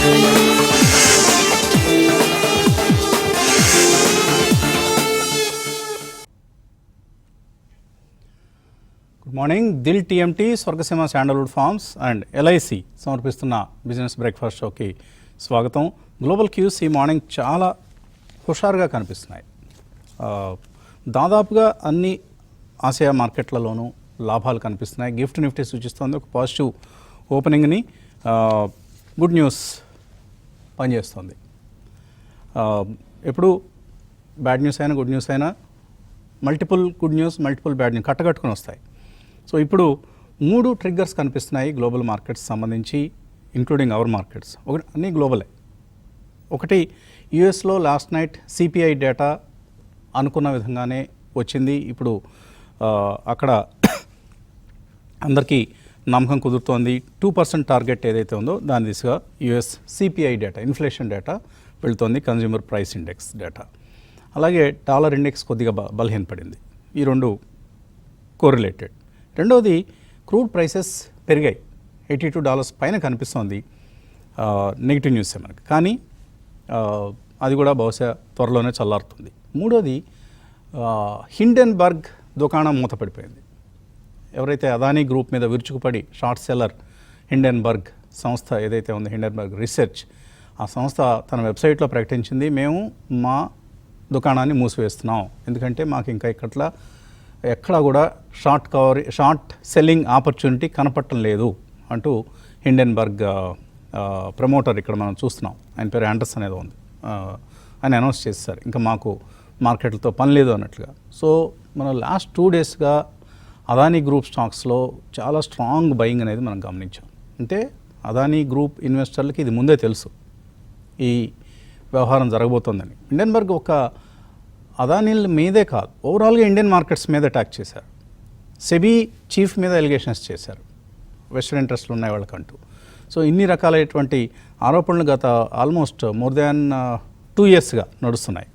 Good morning. Dil TMT, Swargaseema sandalwood farms and LIC సమర్పిస్తున్న business breakfast షోకి స్వాగతం. గ్లోబల్ క్యూస్ ఈ మార్నింగ్ చాలా హుషారుగా కనిపిస్తున్నాయి. దాదాపుగా అన్ని ఆసియా మార్కెట్లలోనూ లాభాలు కనిపిస్తున్నాయి. గిఫ్ట్ నిఫ్టీ సూచిస్తోంది ఒక పాజిటివ్ ఓపెనింగ్ని. గుడ్ న్యూస్ పనిచేస్తుంది. ఎప్పుడు బ్యాడ్ న్యూస్ అయినా గుడ్ న్యూస్ అయినా multiple good news, multiple bad news కట్టగట్టుకుని వస్తాయి. సో ఇప్పుడు 3 ట్రిగ్గర్స్ కనిపిస్తున్నాయి గ్లోబల్ మార్కెట్స్ సంబంధించి, ఇంక్లూడింగ్ అవర్ మార్కెట్స్. ఒకటి అన్నీ గ్లోబలే. ఒకటి యుఎస్లో లాస్ట్ నైట్ సిపిఐ డేటా అనుకున్న విధంగానే వచ్చింది. ఇప్పుడు అక్కడ అందరికీ నమ్మకం కుదురుతోంది. 2% టార్గెట్ ఏదైతే ఉందో దాని దిశగా US CPI data, inflation data వెళుతోంది, కన్జ్యూమర్ ప్రైస్ ఇండెక్స్ డేటా. అలాగే డాలర్ ఇండెక్స్ కొద్దిగా బలహీనపడింది. ఈ రెండు కోరిలేటెడ్. రెండవది క్రూడ్ ప్రైసెస్ పెరిగాయి, $82 పైన కనిపిస్తోంది. నెగిటివ్ న్యూసే మనకి, కానీ అది కూడా బహుశా త్వరలోనే చల్లారుతుంది. మూడోది హిండెన్బర్గ్ దుకాణం మూతపడిపోయింది. ఎవరైతే అదానీ గ్రూప్ మీద విరుచుకుపడి షార్ట్ సెల్లర్ హిండెన్బర్గ్ సంస్థ ఏదైతే ఉందో, హిండెన్బర్గ్ రీసెర్చ్, ఆ సంస్థ తన వెబ్సైట్లో ప్రకటించింది, మేము మా దుకాణాన్ని మూసివేస్తున్నాం, ఎందుకంటే మాకు ఇంకా ఎక్కడా కూడా షార్ట్ సెల్లింగ్ ఆపర్చునిటీ కనపడటం లేదు అంటూ హిండెన్బర్గ్ ప్రమోటర్ ఇక్కడ మనం చూస్తున్నాం, ఆయన పేరు యాండర్స్ అనేది ఉంది, ఆయన అనౌన్స్ చేశారు ఇంకా మాకు మార్కెట్లతో పని లేదు అన్నట్లుగా. సో మనం లాస్ట్ 2 డేస్గా అదానీ గ్రూప్ స్టాక్స్లో చాలా స్ట్రాంగ్ బయింగ్ అనేది మనం గమనించాం. అంటే అదానీ గ్రూప్ ఇన్వెస్టర్లకి ఇది ముందే తెలుసు ఈ వ్యవహారం జరగబోతోందని. హిండెన్బర్గ్ ఒక అదానీల మీదే కాదు, ఓవరాల్గా ఇండియన్ మార్కెట్స్ మీద అటాక్ చేశారు. సెబీ చీఫ్ మీద ఎలిగేషన్స్ చేశారు, వెస్టర్న్ ఇంట్రెస్ట్లు ఉన్నాయి వాళ్ళకంటూ. సో ఇన్ని రకాలైనటువంటి ఆరోపణలు గత ఆల్మోస్ట్ మోర్ దాన్ 2 ఇయర్స్గా నడుస్తున్నాయి.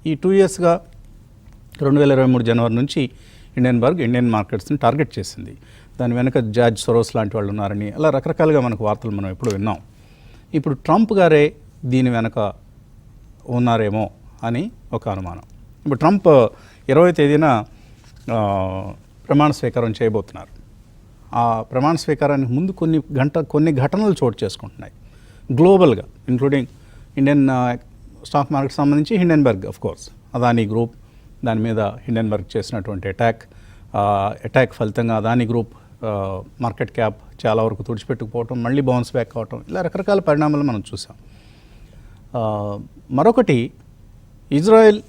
ఈ 2 ఇయర్స్గా 2023 జనవరి నుంచి హిండెన్బర్గ్ ఇండియన్ మార్కెట్స్ని టార్గెట్ చేసింది. దాని వెనక జార్జ్ సోరోస్ లాంటి వాళ్ళు ఉన్నారని, అలా రకరకాలుగా మనకు వార్తలు మనం ఎప్పుడు విన్నాం. ఇప్పుడు ట్రంప్ గారే దీని వెనక ఉన్నారేమో అని ఒక అనుమానం. ఇప్పుడు ట్రంప్ 20వ తేదీన ప్రమాణ స్వీకారం చేయబోతున్నారు. ఆ ప్రమాణ స్వీకారానికి ముందు కొన్ని ఘటనలు చోటు చేసుకుంటున్నాయి గ్లోబల్గా, ఇంక్లూడింగ్ ఇండియన్ స్టాక్ మార్కెట్ సంబంధించి Hindenburg of course, Adani group దాని మీద హిండెన్బర్గ్ చేసినటువంటి అటాక్ ఫలితంగా అదానీ గ్రూప్ మార్కెట్ క్యాప్ చాలా వరకు తుడిచిపెట్టుకుపోవటం, మళ్ళీ బౌన్స్ బ్యాక్ అవటం, ఇలా రకరకాల పరిణామాలు మనం చూసాం. మరొకటి ఇజ్రాయెల్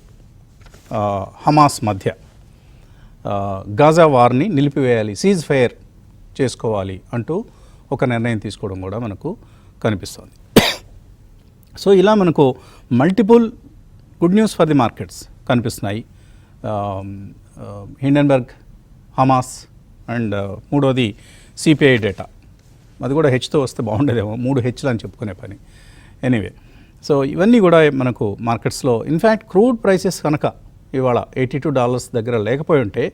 హమాస్ మధ్య గాజా వార్ని నిలిపివేయాలి, సీజ్ ఫైర్ చేసుకోవాలి అంటూ ఒక నిర్ణయం తీసుకోవడం కూడా మనకు కనిపిస్తుంది. సో ఇలా మనకు multiple good news for the markets కనిపిస్తున్నాయి. హిండెన్బర్గ్, హమాస్ అండ్ మూడోది సిపిఐ డేటా, అది కూడా హెచ్తో వస్తే బాగుండేదేమో, 3 హెచ్లు అని చెప్పుకునే పని. ఎనీవే, సో ఇవన్నీ కూడా మనకు మార్కెట్స్లో, ఇన్ఫ్యాక్ట్ క్రూడ్ ప్రైసెస్ కనుక ఇవాళ $82 దగ్గర లేకపోయి ఉంటే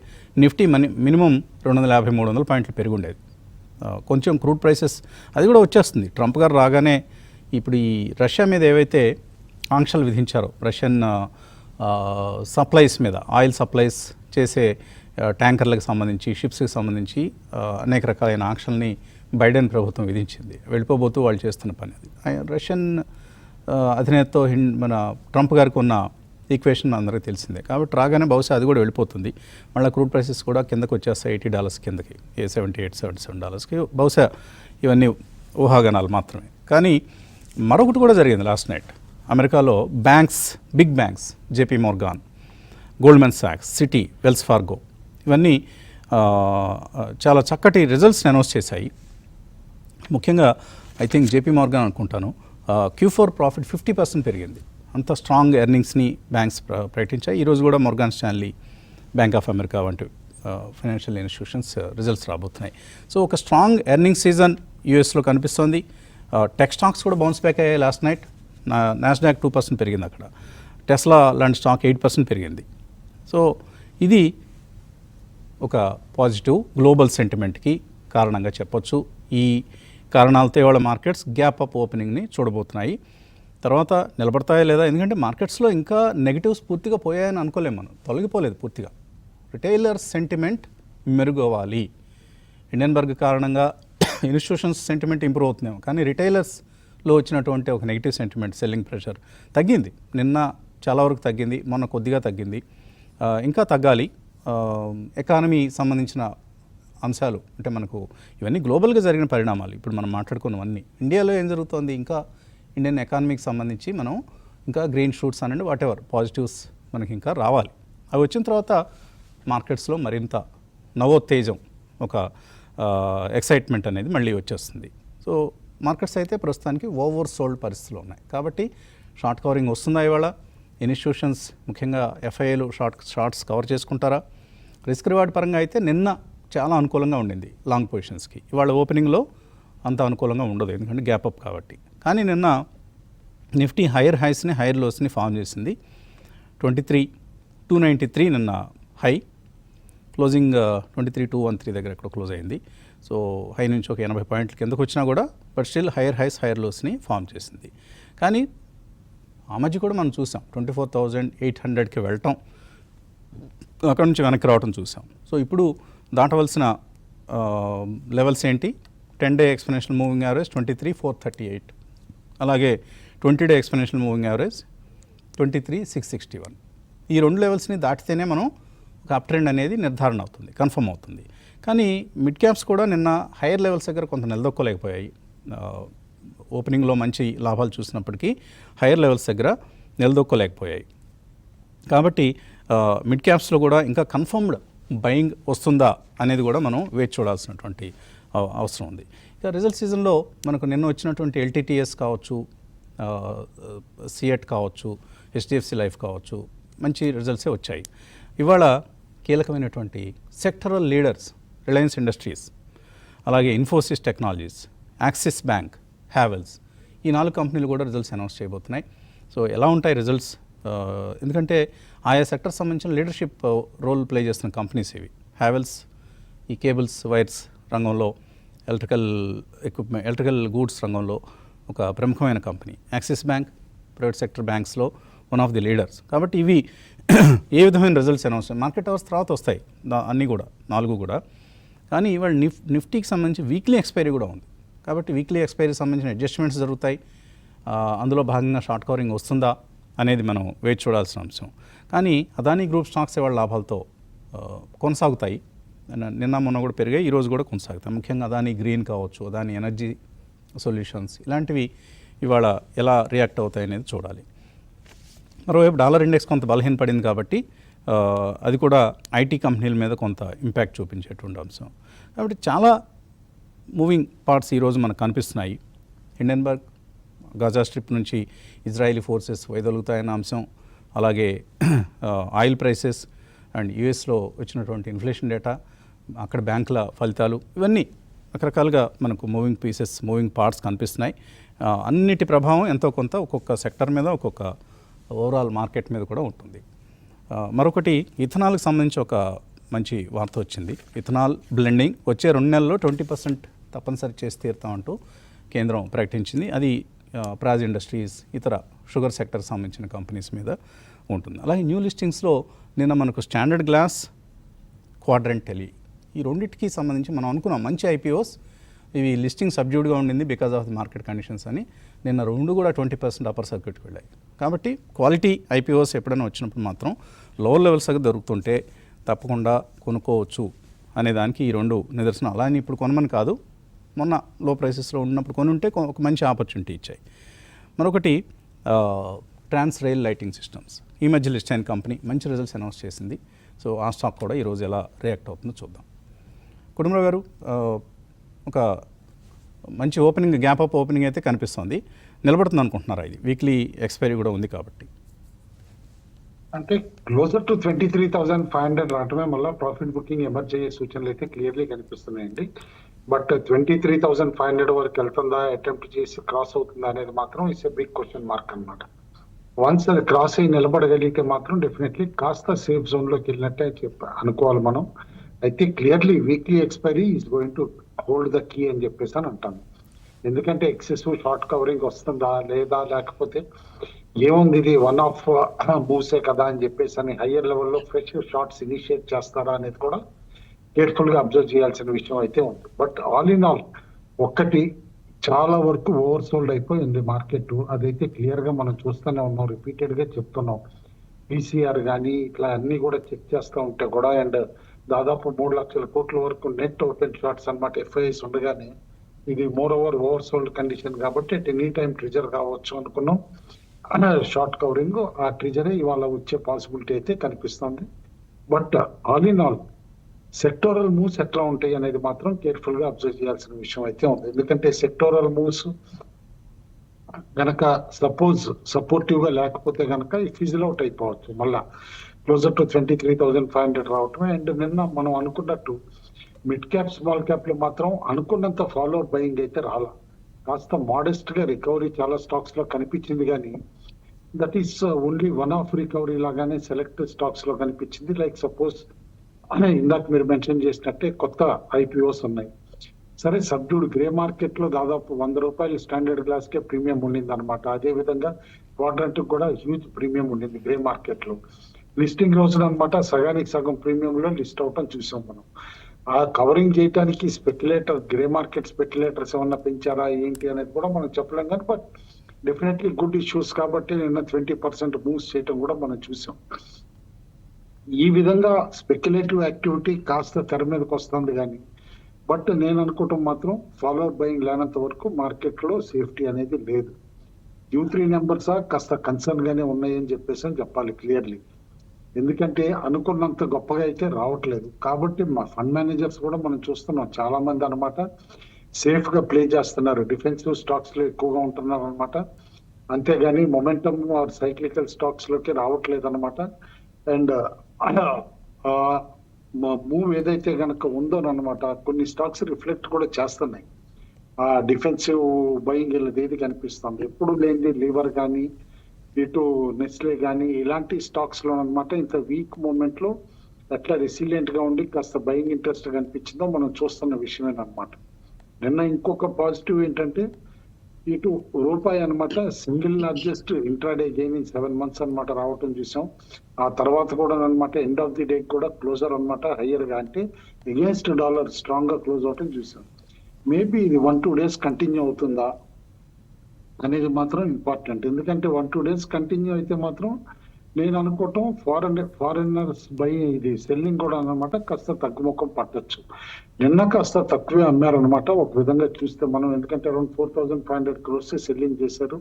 నిఫ్టీ మినిమం 250-300 పాయింట్లు పెరిగి ఉండేది. కొంచెం క్రూడ్ ప్రైసెస్ అది కూడా వచ్చేస్తుంది. ట్రంప్ గారు రాగానే ఇప్పుడు ఈ రష్యా మీద ఏవైతే ఆంక్షలు విధించారో, రష్యన్ సప్లైస్ మీద, ఆయిల్ సప్లైస్ చేసే ట్యాంకర్లకు సంబంధించి, షిప్స్కి సంబంధించి అనేక రకాలైన ఆంక్షల్ని బైడెన్ ప్రభుత్వం విధించింది. వెళ్ళిపోబోతూ వాళ్ళు చేస్తున్న పని అది. రష్యన్ అధినేతతో మన ట్రంప్ గారికి ఉన్న ఈక్వేషన్ అందరికీ తెలిసిందే. కాబట్టి రాగానే బహుశా అది కూడా వెళ్ళిపోతుంది. మళ్ళీ క్రూడ్ ప్రైసెస్ కూడా కిందకు వచ్చేస్తాయి $80 కిందకి, $78-77కి. బహుశా ఇవన్నీ ఊహాగానాలు మాత్రమే. కానీ మరొకటి కూడా జరిగింది లాస్ట్ నైట్. అమెరికాలో big banks, JP Morgan, Goldman సాక్స్, సిటీ, వెల్స్ ఫార్గో, ఇవన్నీ చాలా చక్కటి రిజల్ట్స్ని అనౌన్స్ చేశాయి. ముఖ్యంగా ఐ థింక్ జేపీ మోర్గాన్ అనుకుంటాను, Q4 ప్రాఫిట్ 50% పెరిగింది. అంత స్ట్రాంగ్ ఎర్నింగ్స్ని బ్యాంక్స్ ప్రకటించాయి. ఈరోజు కూడా Morgan Stanley, bank of America వంటి ఫైనాన్షియల్ ఇన్స్టిట్యూషన్స్ రిజల్ట్స్ రాబోతున్నాయి. సో ఒక స్ట్రాంగ్ ఎర్నింగ్ సీజన్ యూఎస్లో కనిపిస్తోంది. టెక్ స్టాక్స్ కూడా బౌన్స్ బ్యాక్ అయ్యాయి లాస్ట్ నైట్. నాస్డాక్ 2% పెరిగింది, అక్కడ టెస్లా లాంటి స్టాక్ 8% పెరిగింది. సో ఇది ఒక పాజిటివ్ గ్లోబల్ సెంటిమెంట్కి కారణంగా చెప్పొచ్చు. ఈ కారణాలతో ఇవాళ మార్కెట్స్ గ్యాప్ అప్ ఓపెనింగ్ని చూడబోతున్నాయి. తర్వాత నిలబడతాయా లేదా, ఎందుకంటే మార్కెట్స్లో ఇంకా నెగిటివ్స్ పూర్తిగా పోయాయని అనుకోలేము, మనం తొలగిపోలేదు పూర్తిగా. రిటైలర్ సెంటిమెంట్ మెరుగవ్వాలి. హిండెన్బర్గ్ కారణంగా ఇన్స్టిట్యూషన్స్ సెంటిమెంట్ ఇంప్రూవ్ అవుతున్నాం, కానీ రిటైలర్స్లో వచ్చినటువంటి ఒక నెగిటివ్ సెంటిమెంట్, సెల్లింగ్ ప్రెషర్ తగ్గింది. నిన్న చాలా వరకు తగ్గింది, మొన్న కొద్దిగా తగ్గింది, ఇంకా తగ్గాలి. ఎకానమీ సంబంధించిన అంశాలు అంటే మనకు ఇవన్నీ గ్లోబల్గా జరిగిన పరిణామాలు. ఇప్పుడు మనం మాట్లాడుకున్నవన్నీ ఇండియాలో ఏం జరుగుతోంది, ఇంకా ఇండియన్ ఎకానమీకి సంబంధించి మనం ఇంకా గ్రీన్ షూట్స్ అనండి వాటెవర్ పాజిటివ్స్ మనకి ఇంకా రావాలి. అవి వచ్చిన తర్వాత మార్కెట్స్లో మరింత నవోత్తేజం, ఒక ఎక్సైట్మెంట్ అనేది మళ్ళీ వచ్చేస్తుంది. సో మార్కెట్స్ అయితే ప్రస్తుతానికి ఓవర్ సోల్డ్ పరిస్థితులు ఉన్నాయి. కాబట్టి షార్ట్ కవరింగ్ వస్తుందా ఇవాళ? ఇన్స్టిట్యూషన్స్ ముఖ్యంగా ఎఫ్ఐఏలు షార్ట్స్ కవర్ చేసుకుంటారా? రిస్క్ రివార్డ్ పరంగా అయితే నిన్న చాలా అనుకూలంగా ఉండింది లాంగ్ పొజిషన్స్కి. ఇవాళ ఓపెనింగ్లో అంత అనుకూలంగా ఉండదు, ఎందుకంటే గ్యాప్ అప్ కాబట్టి. కానీ నిన్న నిఫ్టీ హైయర్ హైస్ని హైయర్ లోస్ని ఫామ్ చేసింది. 23,293 నిన్న హై, క్లోజింగ్ 23,213 దగ్గర ఎక్కడ క్లోజ్ అయింది. సో హై నుంచి ఒక 80 పాయింట్ల కిందకు వచ్చినా కూడా but still higher highs higher లోస్ని ఫామ్ చేసింది. కానీ ఆ మధ్య కూడా మనం చూసాం 24,800కి వెళ్ళటం, అక్కడ నుంచి వెనక్కి రావటం చూసాం. సో ఇప్పుడు దాటవలసిన లెవెల్స్ ఏంటి? 10-day ఎక్స్పోనెన్షియల్ మూవింగ్ యావరేజ్ 23,438, అలాగే 20-day ఎక్స్పోనెన్షియల్ మూవింగ్ యావరేజ్ 23,661. ఈ రెండు లెవెల్స్ని దాటితేనే మనం ఒక అప్ ట్రెండ్ అనేది నిర్ధారణ అవుతుంది, కన్ఫర్మ్ అవుతుంది. కానీ మిడ్ క్యాప్స్ కూడా నిన్న హైయర్ లెవెల్స్ దగ్గర కొంత నిలదొక్కలేకపోయాయి. ఓపెనింగ్లో మంచి లాభాలు చూసినప్పటికీ హైయర్ లెవెల్స్ దగ్గర నిలదొక్కలేకపోయాయి. కాబట్టి మిడ్ క్యాప్స్లో కూడా ఇంకా కన్ఫర్మ్డ్ బయింగ్ వస్తుందా అనేది కూడా మనం వేచి చూడాల్సినటువంటి అవసరం ఉంది. ఇక రిజల్ట్ సీజన్లో మనకు నిన్న వచ్చినటువంటి ఎల్టీటీఎస్ కావచ్చు, సిఎట్ కావచ్చు, హెచ్డిఎఫ్సి లైఫ్ కావచ్చు, మంచి రిజల్ట్సే వచ్చాయి. ఇవాళ కీలకమైనటువంటి సెక్టరల్ లీడర్స్ రిలయన్స్ ఇండస్ట్రీస్, అలాగే Infosys technologies, axis bank, Havells, ఈ 4 కంపెనీలు కూడా రిజల్ట్స్ అనౌన్స్ చేయబోతున్నాయి. సో ఎలా ఉంటాయి రిజల్ట్స్? ఎందుకంటే ఆయా సెక్టర్ సంబంధించిన లీడర్షిప్ రోల్ ప్లే చేస్తున్న కంపెనీస్ ఇవి. హ్యావెల్స్ ఈ కేబుల్స్ వైర్స్ రంగంలో, ఎలక్ట్రికల్ గూడ్స్ రంగంలో ఒక ప్రముఖమైన company. Axis bank private sector బ్యాంక్స్లో వన్ ఆఫ్ ది లీడర్స్. కాబట్టి ఇవి ఏ విధమైన రిజల్ట్స్ అనౌన్స్ మార్కెట్ అవర్స్ తర్వాత వస్తాయి అన్నీ కూడా, 4 కూడా. కానీ ఇవాళ నిఫ్టీకి సంబంధించి వీక్లీ ఎక్స్పైరీ కూడా ఉంది. కాబట్టి వీక్లీ ఎక్స్పైరీకి సంబంధించిన అడ్జస్ట్మెంట్స్ జరుగుతాయి. అందులో భాగంగా షార్ట్ కవరింగ్ వస్తుందా అనేది మనం వేచి చూడాల్సిన అంశం. కానీ అదానీ గ్రూప్ స్టాక్స్ ఇవాళ లాభాలతో కొనసాగుతాయి. నిన్న మొన్న కూడా పెరిగాయి, ఈరోజు కూడా కొనసాగుతాయి. ముఖ్యంగా అదానీ గ్రీన్ కావచ్చు, అదానీ ఎనర్జీ సొల్యూషన్స్, ఇలాంటివి ఇవాళ ఎలా రియాక్ట్ అవుతాయి అనేది చూడాలి. మరోవైపు డాలర్ ఇండెక్స్ కొంత బలహీనపడింది కాబట్టి అది కూడా ఐటీ కంపెనీల మీద కొంత ఇంపాక్ట్ చూపించేటువంటి అంశం. కాబట్టి చాలా మూవింగ్ పార్ట్స్ ఈరోజు మనకు కనిపిస్తున్నాయి. హిండెన్బర్గ్ గాజా స్ట్రిప్ నుంచి ఇజ్రాయిలీ ఫోర్సెస్ వైదొలుగుతాయన్న అంశం, అలాగే ఆయిల్ ప్రైసెస్ అండ్ యూఎస్లో వచ్చినటువంటి ఇన్ఫ్లేషన్ డేటా, అక్కడ బ్యాంకుల ఫలితాలు, ఇవన్నీ రకరకాలుగా మనకు మూవింగ్ పార్ట్స్ కనిపిస్తున్నాయి. అన్నిటి ప్రభావం ఎంతో కొంత ఒక్కొక్క సెక్టర్ మీద, ఒక్కొక్క ఓవరాల్ మార్కెట్ మీద కూడా ఉంటుంది. మరొకటి ఇథనాల్కి సంబంధించి ఒక మంచి వార్త వచ్చింది. ఇథనాల్ బ్లెండింగ్ వచ్చే 2 నెలల్లో 20% తప్పనిసరి చేసి తీరుతామంటూ కేంద్రం ప్రకటించింది. అది ప్రాజ్ ఇండస్ట్రీస్, ఇతర షుగర్ సెక్టర్ సంబంధించిన కంపెనీస్ మీద ఉంటుంది. అలాగే న్యూ లిస్టింగ్స్లో నిన్న మనకు స్టాండర్డ్ గ్లాస్, క్వాడ్రంట్ టెలి, ఈ రెండింటికి సంబంధించి మనం అనుకున్నాం మంచి ఐపీఓస్, ఇవి లిస్టింగ్ సబ్డ్యూడ్గా ఉండింది because of the market conditions అని. నిన్న 2 కూడా 20% అప్పర్ సర్క్యూట్కి వెళ్ళాయి. కాబట్టి క్వాలిటీ ఐపీఓస్ ఎప్పుడైనా వచ్చినప్పుడు మాత్రం లోవర్ లెవెల్స్ దగ్గర దొరుకుతుంటే తప్పకుండా కొనుక్కోవచ్చు అనే దానికి ఈ 2 నిదర్శనం. అలా అని ఇప్పుడు కొనమని కాదు, మొన్న లో ప్రైసెస్లో ఉన్నప్పుడు కొనుంటే ఒక మంచి ఆపర్చునిటీ ఇచ్చాయి. మరొకటి ట్రాన్స్ రైల్ లైటింగ్ సిస్టమ్స్, ఈ మధ్య లిస్ట్ అయిన కంపెనీ మంచి రిజల్ట్స్ అనౌన్స్ చేసింది. సో ఆ స్టాక్ కూడా ఈరోజు ఎలా రియాక్ట్ అవుతుందో చూద్దాం. కుటుంబరావు గారు, ఒక మంచి ఓపెనింగ్, గ్యాప్ అప్ ఓపెనింగ్ అయితే కనిపిస్తుంది. నిలబడుతుంది అనుకుంటున్నారా? ఇది వీక్లీ ఎక్స్పైరీ కూడా ఉంది కాబట్టి. అంటే క్లోజర్ టు 23,500 రావటమే మళ్ళీ ప్రాఫిట్ బుకింగ్ ఎమర్జ్ అయ్యే సూచనలు అయితే క్లియర్లీ కనిపిస్తున్నాయండి. బట్ 23,500 వరకు వెళ్తుందా, అటెంప్ట్ చేసి క్రాస్ అవుతుందా అనేది మాత్రం it's a big question mark అనమాట. వన్స్ అది క్రాస్ అయ్యి నిలబడగలిగితే మాత్రం డెఫినెట్లీ కాస్త సేఫ్ జోన్లోకి వెళ్ళినట్టే అనుకోవాలి మనం. అయితే clearly weekly expiry is going to hold the key అని చెప్పేసి అని అంటాను. ఎందుకంటే ఎక్సెసివ్ షార్ట్ కవరింగ్ వస్తుందా లేదా, లేకపోతే ఏముంది ఇది వన్ ఆఫ్ మూసే కదా అని చెప్పేసి అని హయ్యర్ లెవెల్లో ఫ్రెష్ షార్ట్స్ ఇనిషియేట్ చేస్తారా అనేది కూడా కేర్ఫుల్ గా అబ్జర్వ్ చేయాల్సిన విషయం అయితే ఉంది. బట్ ఆల్ ఇన్ ఆల్ ఒక్కటి, చాలా వరకు ఓవర్ సోల్డ్ అయిపోయింది మార్కెట్. అదైతే క్లియర్ గా మనం చూస్తూనే ఉన్నాం, రిపీటెడ్ గా చెప్తున్నాం. పీసీఆర్ కానీ ఇట్లా అన్ని కూడా చెక్ చేస్తూ ఉంటే కూడా, అండ్ దాదాపు 3 లక్షల కోట్ల వరకు నెట్ ఓపెన్ షార్ట్స్ అన్నమాట ఎఫ్ఐఎస్ ఉండగానే, ఇది మోర్ ఓవర్ సోల్డ్ కండిషన్ కాబట్టి అట్ ఎనీ టైం ట్రిజర్ కావచ్చు అనుకున్నాం. షార్ట్ కవరింగ్ ఆ ట్రిజరే ఇవాళ వచ్చే పాసిబిలిటీ అయితే కనిపిస్తుంది. But all in all sectoral moves ఎట్లా ఉంటాయి అనేది మాత్రం కేర్ఫుల్ గా అబ్జర్వ్ చేయాల్సిన విషయం అయితే ఉంది. ఎందుకంటే సెక్టోరల్ మూవ్స్ గనక సపోజ్ సపోర్టివ్ గా లేకపోతే గనక ఫిజిల్ అవుట్ అయిపోవచ్చు, మళ్ళా క్లోజర్ టు 23,500 రావటం. అండ్ నిన్న మనం అనుకున్నట్టు మిడ్ క్యాప్ స్మాల్ క్యాప్ లో మాత్రం అనుకున్నంత ఫాలో బయింగ్ అయితే రాలా. కాస్త మోడెస్ట్ గా రికవరీ చాలా స్టాక్స్ లో కనిపించింది, కానీ that is only one of recovery లాగానే సెలెక్ట్ స్టాక్స్ లో కనిపించింది. లైక్ సపోజ్ ఇందాక మీరు మెన్షన్ చేసినట్టే కొత్త ఐపీఓస్ ఉన్నాయి. సరే, సబ్డ్యూడ్ గ్రే మార్కెట్ లో దాదాపు 100 రూపాయలు స్టాండర్డ్ గ్లాస్ కే ప్రీమియం ఉండింది అనమాట. అదే విధంగా క్వాడ్రంట్ కూడా హ్యూజ్ ప్రీమియం ఉండింది గ్రే మార్కెట్ లో. లిస్టింగ్ రోజున అనమాట సగానికి సగం ప్రీమియం లో లిస్ట్ అవటం చూసాం మనం. ఆ కవరింగ్ చేయడానికి స్పెక్యులేటర్, గ్రే మార్కెట్ స్పెక్యులేటర్స్ ఏమన్నా పెంచారా ఏంటి అనేది కూడా మనం చెప్పలేం, కానీ బట్ డెఫినెట్లీ గుడ్ ఇష్యూస్ కాబట్టి నిన్న 20% మూవ్స్ చేయటం కూడా మనం చూసాం. ఈ విధంగా స్పెక్యులేటివ్ యాక్టివిటీ కాస్త తెర మీదకి వస్తుంది, కానీ బట్ నేను అనుకోవటం మాత్రం ఫాలోవర్ బయింగ్ లేనంత వరకు మార్కెట్ లో సేఫ్టీ అనేది లేదు. Q3 నెంబర్స్ కాస్త కన్సర్న్ గానే ఉన్నాయని చెప్పేసి అని చెప్పాలి క్లియర్లీ. ఎందుకంటే అనుకున్నంత గొప్పగా అయితే రావట్లేదు. కాబట్టి మా ఫండ్ మేనేజర్స్ కూడా మనం చూస్తున్నాం, చాలా మంది అనమాట సేఫ్ గా ప్లే చేస్తున్నారు, డిఫెన్సివ్ స్టాక్స్ లో ఎక్కువగా ఉంటున్నారు అనమాట. అంతేగాని మొమెంటమ్ ఆర్ సైక్లికల్ స్టాక్స్ లోకి రావట్లేదు అనమాట. అండ్ మూవ్ ఏదైతే గనక ఉందో అనమాట, కొన్ని స్టాక్స్ రిఫ్లెక్ట్ కూడా చేస్తున్నాయి. ఆ డిఫెన్సివ్ బయింగ్ ఏది కనిపిస్తుంది. ఎప్పుడు లేనిది లీవర్ కానీ ఇటు నెస్లే కానీ ఇలాంటి స్టాక్స్ లో అనమాట ఇంత వీక్ మూమెంట్ లో ఎట్లా రెసిలియంట్ గా ఉండి కాస్త బయింగ్ ఇంట్రెస్ట్ కనిపించిందో మనం చూస్తున్న విషయమేనమాట. నిన్న ఇంకొక పాజిటివ్ ఏంటంటే ఇటు రూపాయి అనమాట single largest intraday gain in 7 months అనమాట రావటం చూసాం. ఆ తర్వాత కూడా అనమాట ఎండ్ ఆఫ్ ది డే కూడా క్లోజర్ అనమాట హయ్యర్ గా, అంటే అగేన్స్ట్ డాలర్ స్ట్రాంగ్ గా క్లోజ్ అవటం చూసాం. మేబీ ఇది 1-2 days కంటిన్యూ అవుతుందా అనేది మాత్రం ఇంపార్టెంట్. ఎందుకంటే 1-2 days కంటిన్యూ అయితే మాత్రం నేను అనుకోవటం ఫారినర్స్ బై ఇది సెల్లింగ్ కూడా అనమాట కాస్త తగ్గుముఖం పట్టొచ్చు. నిన్న కాస్త తక్కువే అమ్మారనమాట ఒక విధంగా చూస్తే మనం. ఎందుకంటే అరౌండ్ 4,500 crores సెల్లింగ్ చేశారు.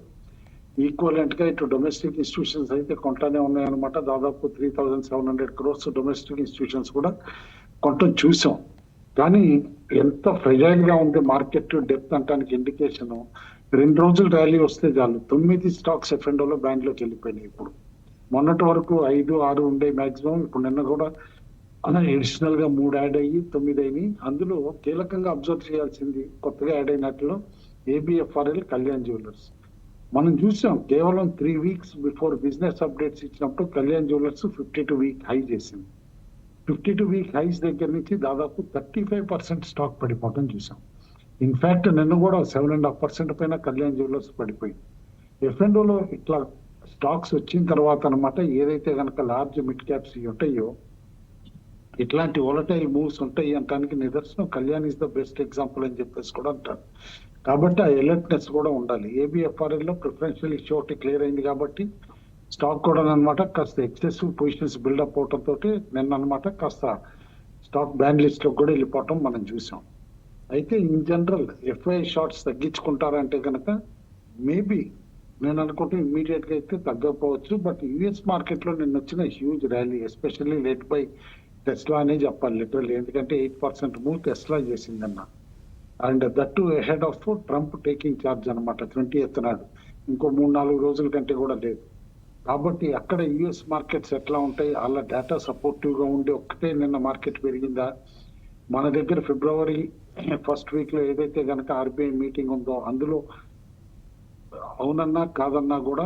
ఈక్వలెంట్ గా ఇటు డొమెస్టిక్ ఇన్స్టిట్యూషన్స్ అయితే కొంటానే ఉన్నాయన్నమాట. దాదాపు 3,700 crores డొమెస్టిక్ ఇన్స్టిట్యూషన్స్ కూడా కొంటాం చూసాం. కానీ ఎంత ఫ్రెజైల్ గా ఉంది మార్కెట్ డెప్త్ అంటానికి ఇండికేషన్ 2 రోజులు ర్యాలీ వస్తే చాలు 9 స్టాక్స్ ఎఫ్ఎండోలో బ్యాండ్ లోకి వెళ్ళిపోయినాయి. ఇప్పుడు మొన్నటి వరకు 5-6 ఉండే మాక్సిమం, ఇప్పుడు నిన్న కూడా అడిషనల్ గా 3 యాడ్ అయ్యి 9 అయినాయి. అందులో కీలకంగా అబ్జర్వ్ చేయాల్సింది కొత్తగా యాడ్ అయినట్లు ఏబిఎఫ్ఆర్ఎల్, కళ్యాణ్ జ్యువెలర్స్. మనం చూసాం కేవలం 3 weeks బిఫోర్ బిజినెస్ అప్డేట్స్ ఇచ్చినప్పుడు కళ్యాణ్ జ్యువెలర్స్ 52-week హై చేసింది. 52-week హైస్ దగ్గర నుంచి దాదాపు 35% స్టాక్ పడిపోవడం చూసాం. ఇన్ఫాక్ట్ నిన్న కూడా 7.5% పైన కళ్యాణ్ జ్యువెలర్స్ పడిపోయింది. ఎఫ్ఎండోలో ఇట్లా స్టాక్స్ వచ్చిన తర్వాత అనమాట ఏదైతే కనుక లార్జ్ మిడ్ క్యాప్స్ ఉంటాయో ఇట్లాంటి వోలటైల్ మూవ్స్ ఉంటాయి అంటానికి నిదర్శనం Kalyan is the best example అని చెప్పేసి కూడా అంటారు. కాబట్టి ఆ అలర్ట్నెస్ కూడా ఉండాలి. ఏబిఎఫ్ఆర్ఎల్ లో ప్రిఫరెన్షియల్ ఇష్యూ ఒకటి క్లియర్ అయింది కాబట్టి స్టాక్ కూడా అనమాట కాస్త ఎక్సెసివ్ పొజిషన్స్ బిల్డప్ అవటం తోటి నిన్న అనమాట కాస్త స్టాక్ బ్యాన్ లిస్ట్ లో కూడా వెళ్ళిపోవటం మనం చూసాం. అయితే ఇన్ జనరల్ ఎఫ్ఐ షార్ట్స్ తగ్గించుకుంటారంటే కనుక మేబీ నేను అనుకుంటే ఇమీడియట్ గా అయితే తగ్గకపోవచ్చు. బట్ యుఎస్ మార్కెట్ లో నిన్న వచ్చిన huge rally especially led by Tesla అనే చెప్పాలి లిటరల్లీ. ఎందుకంటే 8% మూవ్ టెస్లా చేసిందన్న. And that to ahead of Trump taking charge అనమాట 20th నాడు. ఇంకో 3-4 రోజుల కంటే కూడా లేదు. కాబట్టి అక్కడ యుఎస్ మార్కెట్స్ ఎట్లా ఉంటాయి, అలా డేటా సపోర్టివ్ గా ఉండి ఒక్కటే నిన్న మార్కెట్ పెరిగిందా? మన దగ్గర ఫిబ్రవరి 1st week లో ఏదైతే కనుక ఆర్బీఐ మీటింగ్ ఉందో అందులో అవునన్నా కాదన్నా కూడా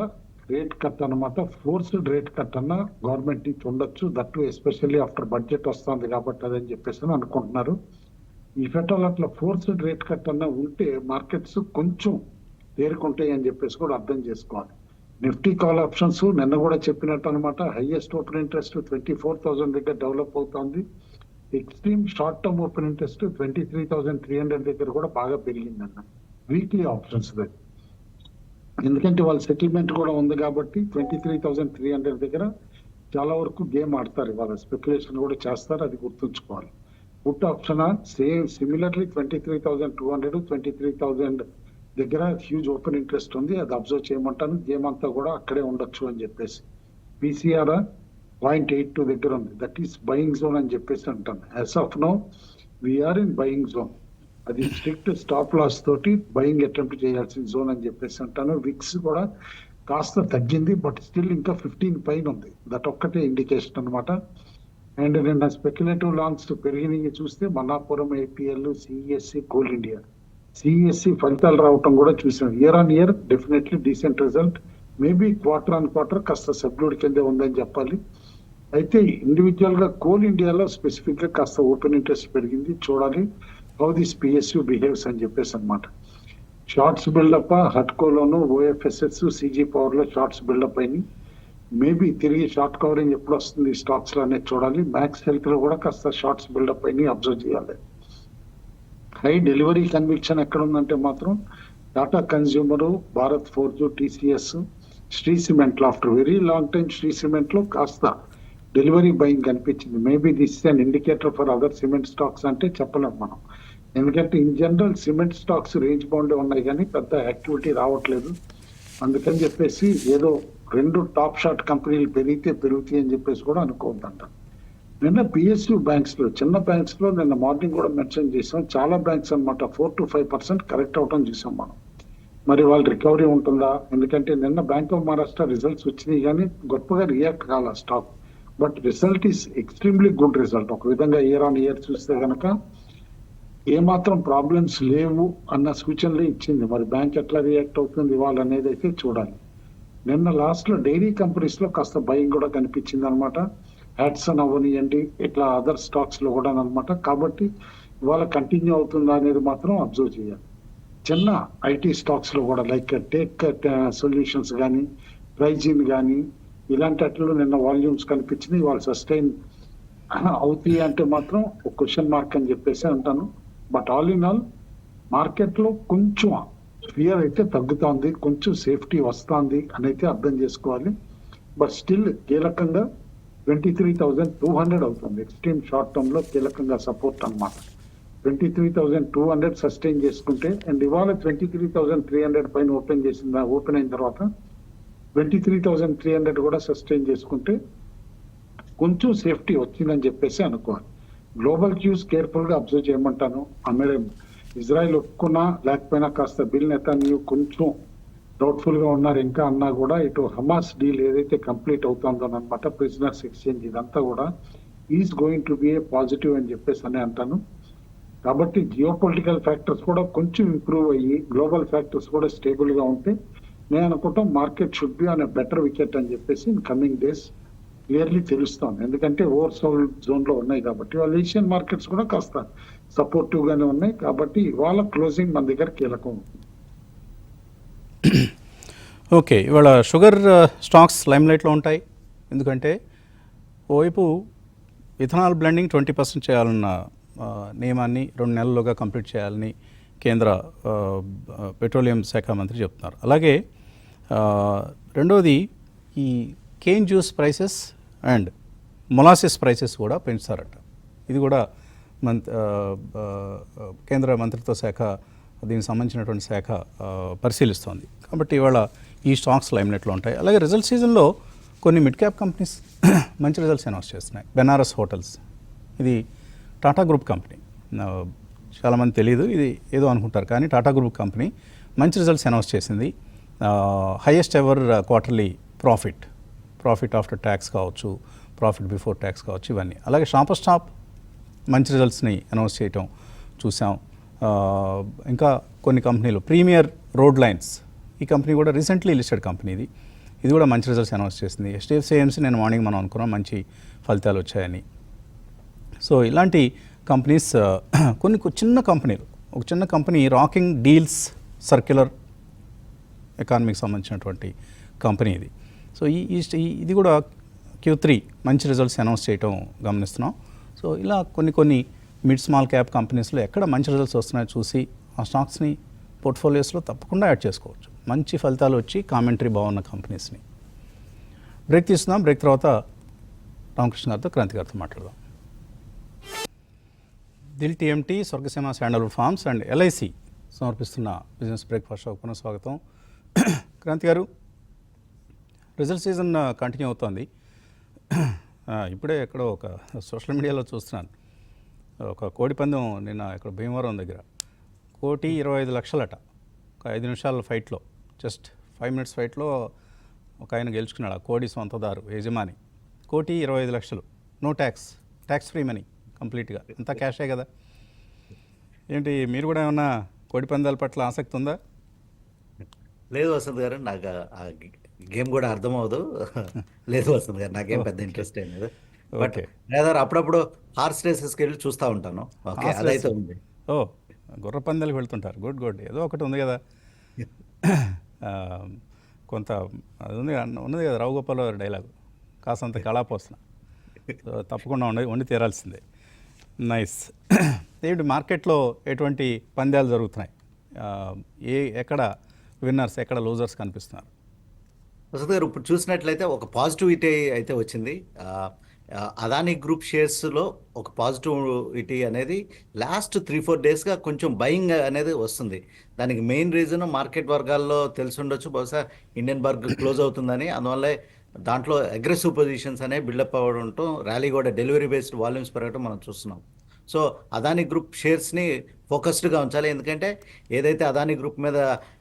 రేట్ కట్ అనమాట, ఫోర్స్డ్ రేట్ కట్ అన్నా గవర్నమెంట్ నుంచి ఉండొచ్చు. దట్టు ఎస్పెషల్లీ ఆఫ్టర్ బడ్జెట్ వస్తుంది కాబట్టి అదని చెప్పేసి అనుకుంటున్నారు. ఇఫ్ ఎట్ ఆల్ అట్లా ఫోర్స్డ్ రేట్ కట్ అన్న ఉంటే మార్కెట్స్ కొంచెం తేరుకుంటాయి అని చెప్పేసి కూడా అర్థం చేసుకోవాలి. నిఫ్టీ కాల్ ఆప్షన్స్ నిన్న కూడా చెప్పినట్టు అనమాట, హైయెస్ట్ ఓపెన్ ఇంట్రెస్ట్ 24,000 దగ్గర డెవలప్ అవుతుంది. Extreme short term open interest 23,300 దగ్గర కూడా బాగా పెరిగిందన్న వీక్లీ ఆప్షన్స్ దగ్గర. ఎందుకంటే వాళ్ళ సెటిల్మెంట్ కూడా ఉంది కాబట్టి 23,300 దగ్గర చాలా వరకు గేమ్ ఆడతారు, వాళ్ళ స్పెక్యులేషన్ కూడా చేస్తారు, అది గుర్తుంచుకోవాలి. పుట్ ఆప్షన్ సేమ్ సిమిలర్లీ 23,200 23,000 దగ్గర హ్యూజ్ ఓపెన్ ఇంట్రెస్ట్ ఉంది, అది అబ్జర్వ్ చేయమంటాను. గేమ్ అంతా కూడా అక్కడే ఉండొచ్చు అని చెప్పేసి. పీసీఆర్ 0.82 దగ్గర ఉంది, దట్ ఈస్ బయింగ్ జోన్ అని చెప్పేసి అంటాను. As of now we are in buying zone, అది స్ట్రిక్ట్ స్టాప్ లాస్ తోటి బయింగ్ అటెంప్ట్ చేయాల్సిన జోన్ అని చెప్పేసి అంటాను. విక్స్ కూడా కాస్త తగ్గింది, బట్ స్టిల్ ఇంకా 15 పైన ఉంది, దట్ ఒక్కటే ఇండికేషన్ అనమాట. అండ్ నిన్న స్పెక్యులేటివ్ లాంగ్స్ పెరిగినవి చూస్తే Manappuram, APL, CSC, Coal India. CSC ఫలితాలు రావటం కూడా చూసాం. Year on year definitely decent result, maybe quarter on quarter కాస్త సబ్డ్యూడ్ కిందే ఉందని చెప్పాలి. అయితే ఇండివిజువల్ గా కోల్ ఇండియాలో స్పెసిఫిక్ గా కాస్త ఓపెన్ ఇంట్రెస్ట్ పెరిగింది, చూడాలి హౌ దిస్ పిఎస్యు బిహేవ్స్ అని చెప్పేసి అనమాట. షార్ట్స్ బిల్డప్ హట్కోలోను, ఓఎఫ్ఎస్ఎస్, సిజీ పవర్ లో షార్ట్స్ బిల్డప్ అయినాయి. మేబీ తిరిగి షార్ట్ కవరింగ్ ఎప్పుడు వస్తుంది స్టాక్స్ లో అనేది చూడాలి. మ్యాక్స్ హెల్త్ లో కూడా కాస్త షార్ట్స్ బిల్డప్ అయినాయి, అబ్జర్వ్ చేయాలి. హై డెలివరీ కన్విక్షన్ ఎక్కడ ఉందంటే మాత్రం Tata consumer, Bharat forge, TCS, Shri cement లో after very long time Shri cement లో కాస్త డెలివరీ బయింగ్ కనిపించింది. Maybe this is an indicator for other cement stocks అంటే చెప్పలేము మనం, ఎందుకంటే in general cement stocks range bound ఉన్నాయి కానీ పెద్ద యాక్టివిటీ రావట్లేదు. అందుకని చెప్పేసి ఏదో 2 టాప్ షాట్ కంపెనీలు పెరుగుతాయి అని చెప్పేసి కూడా అనుకోవద్దంట. నిన్న పిఎస్యు బ్యాంక్స్ లో, చిన్న బ్యాంక్స్ లో నిన్న మార్నింగ్ కూడా మెన్షన్ చేసాం, చాలా బ్యాంక్స్ అనమాట 4 to 5% కరెక్ట్ అవటం చూసాం మనం. మరి వాళ్ళ రికవరీ ఉంటుందా? ఎందుకంటే నిన్న బ్యాంక్ ఆఫ్ మహారాష్ట్ర రిజల్ట్స్ వచ్చినాయి కానీ గొప్పగా రియాక్ట్ కాల stock, but result is extremely good result. ఒక విధంగా ఇయర్ ఆన్ ఇయర్ చూస్తే కనుక ఏమాత్రం ప్రాబ్లమ్స్ లేవు అన్న సూచనలే ఇచ్చింది. మరి బ్యాంక్ ఎట్లా రియాక్ట్ అవుతుంది ఇవాళ అనేది అయితే చూడాలి. నిన్న లాస్ట్ లో డైరీ కంపెనీస్ లో కాస్త భయం కూడా కనిపించింది అనమాట, హ్యాట్సన్ అవనియండి, ఇట్లా అదర్ స్టాక్స్ లో కూడా అనమాట. కాబట్టి ఇవాళ కంటిన్యూ అవుతుందా అనేది మాత్రం అబ్జర్వ్ చేయాలి. చిన్న ఐటీ స్టాక్స్ లో కూడా లైక్ టేక్ సొల్యూషన్స్ కానీ, ప్రైజిన్ కానీ, ఇలాంటి అట్లు నిన్న వాల్యూమ్స్ కనిపించినాయి. వాళ్ళు సస్టైన్ అవుతాయి అంటే మాత్రం ఒక క్వశ్చన్ మార్క్ అని చెప్పేసి అంటాను. But all in all market లో కొంచెం ఫియర్ అయితే తగ్గుతోంది, కొంచెం సేఫ్టీ వస్తుంది అని అయితే అర్థం చేసుకోవాలి. బట్ స్టిల్ కీలకంగా 23,200 అవుతుంది ఎక్స్ట్రీమ్ షార్ట్ టర్మ్ లో కీలకంగా సపోర్ట్ అన్నమాట. 23,200 సస్టైన్ చేసుకుంటే, అండ్ ఇవాళ 23,300 పైన ఓపెన్ అయిన తర్వాత 23,300 కూడా సస్టైన్ చేసుకుంటే కొంచెం సేఫ్టీ వచ్చిందని చెప్పేసి అనుకోవాలి. గ్లోబల్ క్యూస్ కేర్ఫుల్ గా అబ్జర్వ్ చేయమంటాను. ఇజ్రాయెల్ ఒప్పుకున్నా లేకపోయినా కాస్త బిల్ నెతన్యాహు కొంచెం డౌట్ఫుల్ గా ఉన్నారు ఇంకా అన్నా కూడా, ఇటు హమాస్ డీల్ ఏదైతే కంప్లీట్ అవుతుందో అనమాట, ప్రిజనర్స్ ఎక్స్చేంజ్, ఇదంతా కూడా is going to B A positive అని చెప్పేసి అని అంటాను. కాబట్టి జియో పొలిటికల్ ఫ్యాక్టర్స్ కూడా కొంచెం ఇంప్రూవ్ అయ్యి గ్లోబల్ ఫ్యాక్టర్స్ కూడా స్టేబుల్ గా ఉంటే నేను అనుకుంటాం market should be on a better wicket అని చెప్పేసి ఇన్ కమింగ్ డేస్ క్లియర్లీ తెలుస్తాను. ఎందుకంటే ఓవర్ సోల్డ్ జోన్ లో ఉన్నాయి కాబట్టి, వాళ్ళ ఏషియన్ మార్కెట్స్ కూడా కాస్త సపోర్టివ్ గానే ఉన్నాయి. కాబట్టి ఇవాళ క్లోజింగ్ మన దగ్గర కీలకం ఉంటుంది. ఓకే, ఇవాళ షుగర్ స్టాక్స్ లైమ్లైట్లో ఉంటాయి. ఎందుకంటే ఓవైపు ఇథనాల్ బ్లెండింగ్ 20% చేయాలన్న నియమాన్ని 2 నెలల్లోగా కంప్లీట్ చేయాలని కేంద్ర పెట్రోలియం శాఖ మంత్రి చెప్తున్నారు. అలాగే రెండవది ఈ cane juice prices and molasses prices కూడా పెంచుతారట. ఇది కూడా కేంద్ర మంత్రిత్వ శాఖ, దీనికి సంబంధించినటువంటి శాఖ పరిశీలిస్తోంది. కాబట్టి ఇవాళ ఈ స్టాక్స్ లైమ్లైట్లో ఉంటాయి. అలాగే రిజల్ట్ సీజన్లో కొన్ని మిడ్ క్యాప్ కంపెనీస్ మంచి రిజల్ట్స్ అనౌన్స్ చేస్తున్నాయి. బెనారస్ హోటల్స్, ఇది టాటా గ్రూప్ కంపెనీ, చాలామంది తెలియదు, ఇది ఏదో అనుకుంటారు కానీ టాటా గ్రూప్ కంపెనీ మంచి రిజల్ట్స్ అనౌన్స్ చేసింది. Highest ever quarterly profit after tax కావచ్చు, ప్రాఫిట్ బిఫోర్ ట్యాక్స్ కావచ్చు, ఇవన్నీ. అలాగే షాపర్ స్టాప్ మంచి రిజల్ట్స్ని అనౌన్స్ చేయటం చూసాం. ఇంకా కొన్ని కంపెనీలు, ప్రీమియర్ రోడ్ లైన్స్, ఈ కంపెనీ కూడా రీసెంట్లీ లిస్టెడ్ కంపెనీ, ఇది కూడా మంచి రిజల్ట్స్ అనౌన్స్ చేసింది. HDFC AMC నేను మార్నింగ్ మనం అనుకున్నాం మంచి ఫలితాలు వచ్చాయని. సో ఇలాంటి కంపెనీస్ కొన్ని చిన్న కంపెనీలు, ఒక చిన్న కంపెనీ రాకింగ్ డీల్స్ సర్క్యులర్ ఎకానమీకి సంబంధించినటువంటి కంపెనీ ఇది. సో ఇది కూడా Q3 మంచి రిజల్ట్స్ అనౌన్స్ చేయటం గమనిస్తున్నాం. సో ఇలా కొన్ని మిడ్ స్మాల్ క్యాప్ కంపెనీస్లో ఎక్కడ మంచి రిజల్ట్స్ వస్తున్నాయో చూసి ఆ స్టాక్స్ని పోర్ట్ఫోలియోస్లో తప్పకుండా యాడ్ చేసుకోవచ్చు. మంచి ఫలితాలు వచ్చి కామెంటరీ బాగున్న కంపెనీస్ని. బ్రేక్ తీసుకుందాం. బ్రేక్ తర్వాత రామకృష్ణ గారితో, క్రాంతి గారితో మాట్లాడదాం. Dil TMT, Swargaseema sandalwood farms and LIC సమర్పిస్తున్న బిజినెస్ బ్రేక్ఫాస్ట్ షోకు పునఃస్వాగతం. క్రాంతి గారు, రిజల్ట్ సీజన్ కంటిన్యూ అవుతోంది. ఇప్పుడే ఎక్కడో ఒక సోషల్ మీడియాలో చూస్తున్నాను, ఒక కోడి పందెం నిన్న ఇక్కడ భీమవరం దగ్గర 1,25,00,000 ఒక 5 నిమిషాల ఫైట్లో, జస్ట్ 5 minutes ఫైట్లో ఒక ఆయన గెలుచుకున్నాడు. ఆ కోడి సొంతదారు, యజమాని. 1,25,00,000, no tax, tax free money కంప్లీట్గా, అంతా క్యాషే కదా. ఏంటి, మీరు కూడా ఏమన్నా కోడి పందాల పట్ల ఆసక్తి ఉందా? లేదు వసంత్ గారు, నాకు ఆ గేమ్ కూడా అర్థమవుదు. లేదు వసంత్ గారు, నాకేం పెద్ద ఇంట్రెస్ట్ ఏం లేదు. But okay. లేదా అప్పుడప్పుడు హార్స్ రేసెస్కి వెళ్ళి చూస్తూ ఉంటాను. ఓకే, Horse అదైతే race. ఉంది. ఓ, గుర్ర పందాలకు వెళ్తుంటారు. గుడ్. ఏదో ఒకటి ఉంది కదా. ఆ, కొంత అది ఉన్నది కదా, రావు గోపాల్ గారి డైలాగు, కాసంత కళాపోసన. సో తప్పకుండా వండి తీరాల్సిందే. నైస్. ఏంటి మార్కెట్లో ఎటువంటి పందాలు జరుగుతున్నాయి? ఎక్కడ విన్నర్స్, ఎక్కడ లూజర్స్ కనిపిస్తున్నారు? వసంత్ గారు, ఇప్పుడు చూసినట్లయితే ఒక పాజిటివిటీ అయితే వచ్చింది. అదానీ గ్రూప్ షేర్స్లో ఒక పాజిటివిటీ అనేది లాస్ట్ 3-4 డేస్గా కొంచెం బయింగ్ అనేది వస్తుంది. దానికి మెయిన్ రీజన్ మార్కెట్ వర్గాల్లో తెలిసి ఉండొచ్చు, బహుశా ఇండియన్ బర్గ్ క్లోజ్ అవుతుందని. అందువల్లే దాంట్లో అగ్రెసివ్ పొజిషన్స్ అనేవి బిల్డప్ అవ్వడంతో ర్యాలీ కూడా డెలివరీ బేస్డ్ వాల్యూమ్స్ పెరగడం మనం చూస్తున్నాం. సో అదానీ గ్రూప్ షేర్స్ని ఫోకస్డ్గా ఉంచాలి. ఎందుకంటే ఏదైతే అదానీ గ్రూప్ మీద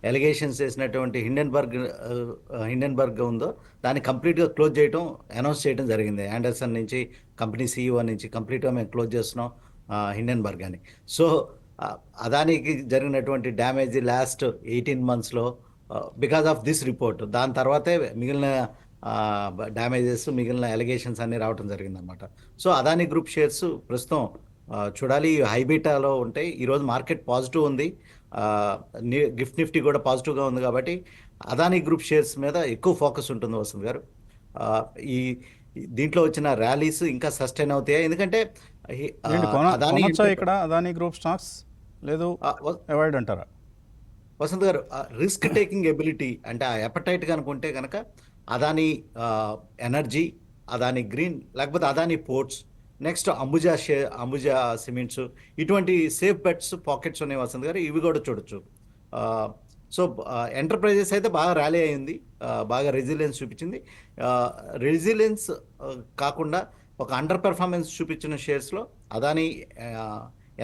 ఎలిగేషన్స్ చేసినటువంటి హిండెన్బర్గ్ ఉందో దాన్ని కంప్లీట్గా క్లోజ్ చేయడం, అనౌన్స్ చేయడం జరిగింది. యాండర్సన్ నుంచి, కంపెనీ CEO నుంచి కంప్లీట్గా మేము క్లోజ్ చేస్తున్నాం హిండెన్బర్గ్ అని. సో అదానీకి జరిగినటువంటి డ్యామేజ్ లాస్ట్ 18 monthsలో బికాస్ ఆఫ్ దిస్ రిపోర్ట్, దాని తర్వాతే మిగిలిన డ్యామేజెస్, మిగిలిన ఎలిగేషన్స్ అన్నీ రావడం జరిగిందనమాట. సో అదానీ గ్రూప్ షేర్స్ ప్రస్తుతం చూడాలి, హైబీటాలో ఉంటాయి. ఈరోజు మార్కెట్ పాజిటివ్ ఉంది, గిఫ్ట్ నిఫ్టీ కూడా పాజిటివ్గా ఉంది. కాబట్టి అదానీ గ్రూప్ షేర్స్ మీద ఎక్కువ ఫోకస్ ఉంటుంది వసంత్ గారు. ఈ దీంట్లో వచ్చిన ర్యాలీస్ ఇంకా సస్టైన్ అవుతాయి. ఎందుకంటే అదానీ కొనొచ్చా ఇక్కడ అదానీ గ్రూప్ స్టాక్స్? లేదు, అవాయిడ్ అంటారా? వసంత్ గారు, రిస్క్ టేకింగ్ ఎబిలిటీ అంటే ఆ ఎపటైట్ కనుకుంటే కనుక అదానీ ఎనర్జీ, అదానీ గ్రీన్, లేకపోతే Adani ports, next Ambuja cements, ఇటువంటి సేఫ్ బెట్స్ పాకెట్స్ ఉన్నాయి వసంత్ గారు, ఇవి కూడా చూడొచ్చు. సో ఎంటర్ప్రైజెస్ అయితే బాగా ర్యాలీ అయింది, బాగా రెసిలియన్స్ చూపించింది. రెసిలియన్స్ కాకుండా ఒక అండర్ పెర్ఫార్మెన్స్ చూపించిన షేర్స్లో అదానీ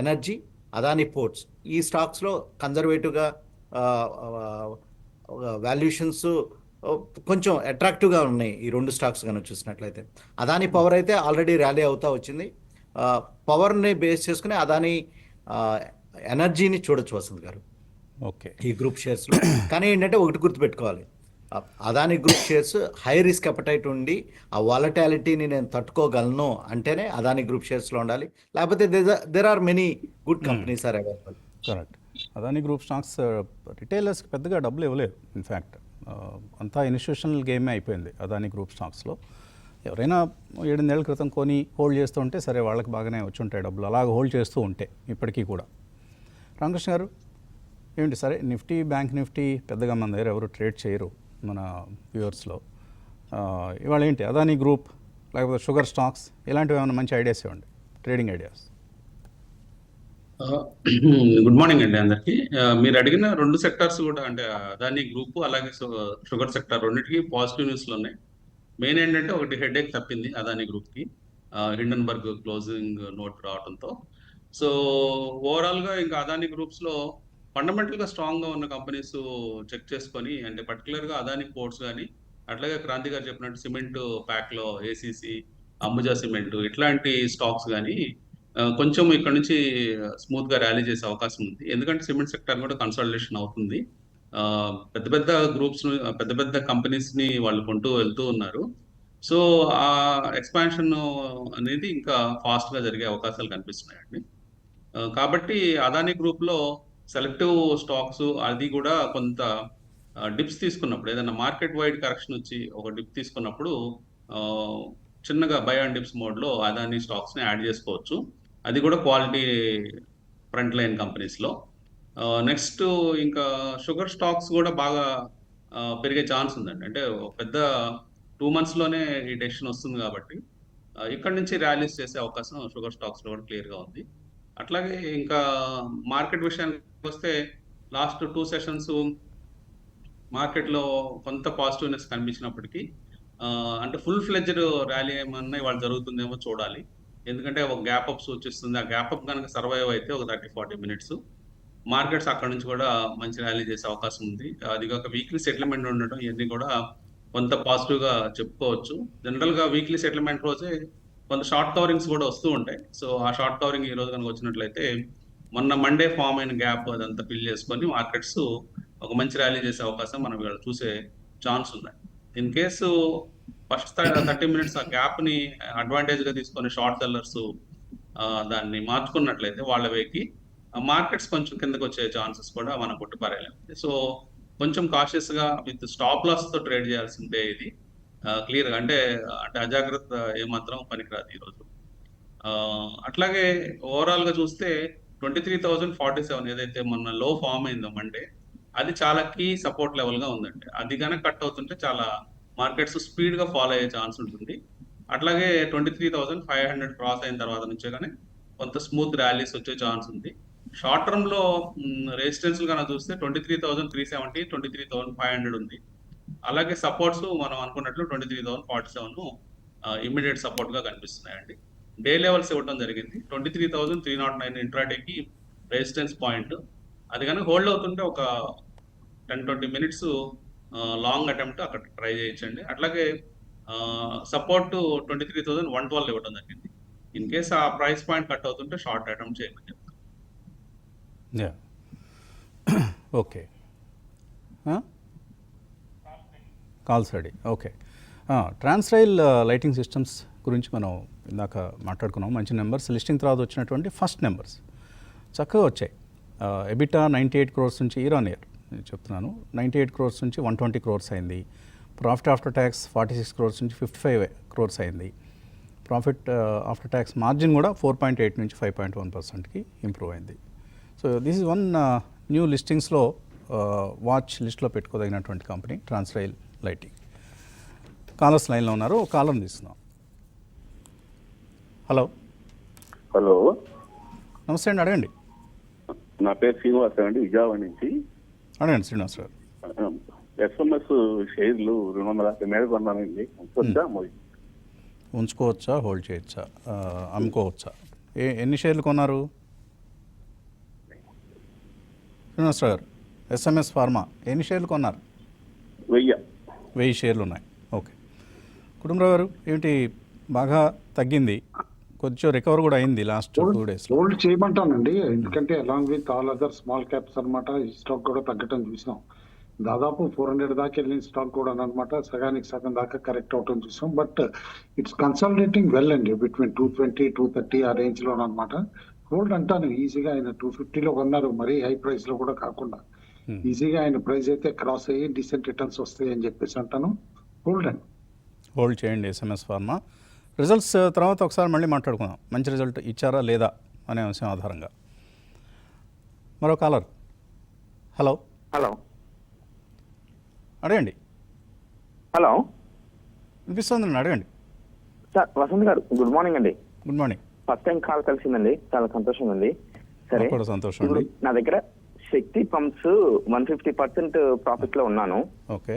ఎనర్జీ, అదానీ పోర్ట్స్, ఈ స్టాక్స్లో కన్జర్వేటివ్గా వాల్యుయేషన్స్ కొంచెం అట్రాక్టివ్గా ఉన్నాయి ఈ రెండు స్టాక్స్ కనుక చూసినట్లయితే. అదానీ పవర్ అయితే ఆల్రెడీ ర్యాలీ అవుతా వచ్చింది. పవర్ని బేస్ చేసుకుని అదానీ ఎనర్జీని చూడొచ్చు వసంత్ గారు ఓకే. ఈ గ్రూప్ షేర్స్లో. కానీ ఏంటంటే ఒకటి గుర్తుపెట్టుకోవాలి, Adani group shares high risk appetite ఉండి ఆ వాలటాలిటీని నేను తట్టుకోగలను అంటేనే అదానీ గ్రూప్ షేర్స్లో ఉండాలి. లేకపోతే there are many good companies are available. Correct. Adani group stocks రిటైలర్స్కి పెద్దగా డబ్బులు ఇవ్వలేదు. ఇన్ఫ్యాక్ట్ అంతా ఇన్స్టిట్యూషనల్ గేమే అయిపోయింది అదానీ గ్రూప్ స్టాక్స్లో. ఎవరైనా 7 ఏళ్ల క్రితం కొని హోల్డ్ చేస్తూ ఉంటే సరే, వాళ్ళకి బాగానే వచ్చి ఉంటాయి డబ్బులు, అలాగ హోల్డ్ చేస్తూ ఉంటే ఇప్పటికీ కూడా. రామకృష్ణ గారు, ఏమిటి సరే, నిఫ్టీ, బ్యాంక్ నిఫ్టీ పెద్దగా మన దగ్గర ఎవరు ట్రేడ్ చేయరు మన వ్యూవర్స్లో. ఇవాళ ఏంటి అదానీ గ్రూప్ లేకపోతే షుగర్ స్టాక్స్, ఇలాంటివి ఏమైనా మంచి ఐడియాస్ ఇవ్వండి, ట్రేడింగ్ ఐడియాస్. గుడ్ మార్నింగ్ అండి అందరికి. మీరు అడిగిన రెండు సెక్టార్స్ కూడా, అంటే అదానీ గ్రూప్ అలాగే షుగర్ సెక్టార్, రెండింటికి పాజిటివ్ న్యూస్లు ఉన్నాయి. మెయిన్ ఏంటంటే ఒకటి హెడేక్ తప్పింది అదానీ గ్రూప్కి, హిండెన్బర్గ్ క్లోజింగ్ నోట్ రావడంతో. సో ఓవరాల్గా ఇంకా అదానీ గ్రూప్స్లో ఫండమెంటల్గా స్ట్రాంగ్గా ఉన్న కంపెనీస్ చెక్ చేసుకొని, అంటే పర్టికులర్గా అదానీ పోర్ట్స్ కానీ, అట్లాగే క్రాంతి గారు చెప్పినట్టు సిమెంట్ ప్యాక్లో ఏసీసీ, అంబుజా సిమెంట్, ఇట్లాంటి స్టాక్స్ కానీ కొంచెం ఇక్కడ నుంచి స్మూత్గా ర్యాలీ చేసే అవకాశం ఉంది. ఎందుకంటే సిమెంట్ సెక్టర్ కూడా కన్సాలిడేషన్ అవుతుంది. పెద్ద పెద్ద గ్రూప్స్, పెద్ద పెద్ద కంపెనీస్ని వాళ్ళు కొంటూ వెళ్తూ ఉన్నారు. సో ఆ ఎక్స్పాన్షన్ అనేది ఇంకా ఫాస్ట్గా జరిగే అవకాశాలు కనిపిస్తున్నాయండి. కాబట్టి అదానీ గ్రూప్లో సెలెక్టివ్ స్టాక్స్ అది కూడా కొంత డిప్స్ తీసుకున్నప్పుడు, ఏదైనా మార్కెట్ వైడ్ కరెక్షన్ వచ్చి ఒక డిప్ తీసుకున్నప్పుడు ఆ, చిన్నగా బై అండ్ డిప్స్ మోడ్లో అదానీ స్టాక్స్ని యాడ్ చేసుకోవచ్చు. అది కూడా క్వాలిటీ ఫ్రంట్ లైన్ కంపెనీస్లో. నెక్స్ట్ ఇంకా షుగర్ స్టాక్స్ కూడా బాగా పెరిగే ఛాన్స్ ఉందండి. అంటే ఒక పెద్ద 2 monthsలోనే ఈ డెసిషన్ వస్తుంది కాబట్టి ఇక్కడ నుంచి ర్యాలీస్ చేసే అవకాశం షుగర్ స్టాక్స్లో కూడా క్లియర్గా ఉంది. అట్లాగే ఇంకా మార్కెట్ విషయానికి వస్తే లాస్ట్ 2 సెషన్స్ మార్కెట్లో కొంత పాజిటివ్నెస్ కనిపించినప్పటికీ అంటే ఫుల్ ఫ్లెడ్జ్డ్ ర్యాలీ ఏమన్నా ఇవాళ జరుగుతుందేమో చూడాలి. ఎందుకంటే ఒక గ్యాప్ అప్ సూచిస్తుంది. ఆ గ్యాప్ అప్ కనుక సర్వైవ్ అయితే ఒక 30-40 మినిట్స్ మార్కెట్స్ అక్కడ నుంచి కూడా మంచి ర్యాలీ చేసే అవకాశం ఉంది. అది కాక వీక్లీ సెటిల్మెంట్ ఉండడం ఇవన్నీ కూడా కొంత పాజిటివ్గా చెప్పుకోవచ్చు. జనరల్గా వీక్లీ సెటిల్మెంట్ రోజే కొంత షార్ట్ కవరింగ్స్ కూడా వస్తూ ఉంటాయి. సో ఆ షార్ట్ కవరింగ్ ఈ రోజు కనుక వచ్చినట్లయితే మొన్న మండే ఫామ్ అయిన గ్యాప్ అదంతా ఫిల్ చేసుకొని మార్కెట్స్ ఒక మంచి ర్యాలీ చేసే అవకాశం మనం ఇవాళ చూసే ఛాన్స్ ఉంది. ఇన్ కేసు ఫస్ట్ 30 మినిట్స్ ఆ గ్యాప్ని అడ్వాంటేజ్గా తీసుకొని షార్ట్ సెల్లర్స్ దాన్ని మార్చుకున్నట్లయితే వాళ్ళ వేకి మార్కెట్స్ కొంచెం కిందకు వచ్చే ఛాన్సెస్ కూడా మనం కొట్టుపారేయలేం. సో కొంచెం కాషియస్గా విత్ స్టాప్ లాస్తో ట్రేడ్ చేయాల్సిందే ఇది. క్లియర్గా అంటే అంటే అజాగ్రత్త ఏమాత్రం పనికిరాదు ఈరోజు. అట్లాగే ఓవరాల్గా చూస్తే 23,047 ఏదైతే మొన్న లో ఫామ్ అయిందో మండే, అది చాలా కీ సపోర్ట్ లెవెల్గా ఉందండి. అది కనుక కట్ అవుతుంటే చాలా మార్కెట్స్ స్పీడ్గా ఫాలో అయ్యే ఛాన్స్ ఉంటుంది. అట్లాగే 23,500 క్రాస్ అయిన తర్వాత నుంచే కానీ కొంత స్మూత్ ర్యాలీస్ వచ్చే ఛాన్స్ ఉంది. షార్ట్ టర్మ్లో రెసిస్టెన్స్ కనుక చూస్తే 23,370, 23,500 ఉంది. అలాగే సపోర్ట్స్ మనం అనుకున్నట్లు 23,047 ఇమ్మీడియట్ సపోర్ట్గా కనిపిస్తున్నాయండి. డే లెవెల్స్ ఇవ్వడం జరిగింది. 23,309 ఇంట్రాడేకి రెసిస్టెన్స్ పాయింట్. అది కనుక హోల్డ్ అవుతుంటే ఒక 10-20 మినిట్స్ లాంగ్ అటెంప్ట్ అక్కడ ట్రై చేయొచ్చండి. అట్లాగే సపోర్ట్ 23,112 ఇవ్వడం జరిగింది. ఇన్ కేస్ ఆ ప్రైస్ పాయింట్ కట్ అవుతుంటే షార్ట్ అటెంప్ట్ చేయమని చెప్తాను. యా ఓకే కాల్సడి ఓకే. ట్రాన్స్రైల్ లైటింగ్ సిస్టమ్స్ గురించి మనం ఇందాక మాట్లాడుకున్నాం. మంచి నెంబర్స్ లిస్టింగ్ తర్వాత వచ్చినటువంటి ఫస్ట్ నెంబర్స్ చక్కగా వచ్చాయి. ఎబిటా 98 crores నుంచి ఇయర్ ఆన్ ఇయర్ నేను చెప్తున్నాను 98 crores నుంచి 120 crores అయింది. ప్రాఫిట్ ఆఫ్టర్ ట్యాక్స్ 46 crores నుంచి 55 crores అయింది. ప్రాఫిట్ ఆఫ్టర్ ట్యాక్స్ మార్జిన్ కూడా 4.8 నుంచి 5.1%కి ఇంప్రూవ్ అయింది. So this is one new లిస్టింగ్స్లో వాచ్ లిస్ట్లో పెట్టుకోదగినటువంటి కంపెనీ ట్రాన్స్రైల్ లైటింగ్. కాలర్స్ లైన్లో ఉన్నారు. కాలర్ని తీస్తున్నాం. హలో హలో, నమస్తే అండి, అడగండి. నా పేరు శ్రీనివాస్ అండి, విజయవాడ నుంచి. అడగండి శ్రీనివాస్ గారు. ఎస్ఎంఎస్ షేర్లు 250 మీద కొన్నానండి. ఉంచొచ్చా? ఉంచుకోవచ్చా, హోల్డ్ చేయొచ్చా, అమ్ముకోవచ్చా? ఎన్ని షేర్లు కొన్నారు శ్రీనివాస్ గారు? ఎస్ఎంఎస్ ఫార్మా ఎన్ని షేర్లు కొన్నారు? 1000 షేర్లు ఉన్నాయి. ఓకే. కుటుంబరావు గారు ఏంటి బాగా తగ్గింది, కొంచెం రికవర్ కూడా అయింది లాస్ట్ 2 days. హోల్డ్ చేయమంటానండి, ఎందుకంటే along with all other small caps అనమాట ఈ స్టాక్ కూడా తగ్గటం చూసాం. దాదాపు 400 దాకా వెళ్ళిన స్టాక్ కూడా అనమాట సగానికి సగం దాకా కరెక్ట్ అవటం చూసాం. బట్ ఇట్స్ కన్సల్టేటింగ్ వెల్ అండి, బిట్వీన్ 220, 230 ఆ రేంజ్ లో అనమాట. హోల్డ్ అంటాను ఈజీగా. ఆయన 250లో కొన్నారు, మరీ హై ప్రైస్ లో కూడా కాకుండా ఈజీగా ఆయన ప్రైస్ అయితే క్రాస్ అయ్యి డీసెంట్ రిటర్న్స్ వస్తాయి అని చెప్పేసి అంటాను. హోల్డ్ అండి, హోల్డ్ చేయండి ఎస్ఎంఎస్ ఫార్మా. రిజల్ట్స్ తర్వాత ఒకసారి మళ్ళీ మాట్లాడుకుందాం. మంచి రిజల్ట్ ఇచ్చారా లేదా అనే అంశం ఆధారంగా. మరో కాలర్. హలో హలో అడగండి. హలో వినిపిస్తుందండి, అడగండి. Sir Vasant garu, good morning అండి. Good morning. First time call కలిసిందండి, చాలా సంతోషంగా ఉంది. సరే, నాకు కూడా సంతోషం ఇప్పుడు అండి. నా దగ్గర శక్తి పంప్స్ 150% ప్రాఫిట్ లో ఉన్నాను. ఓకే.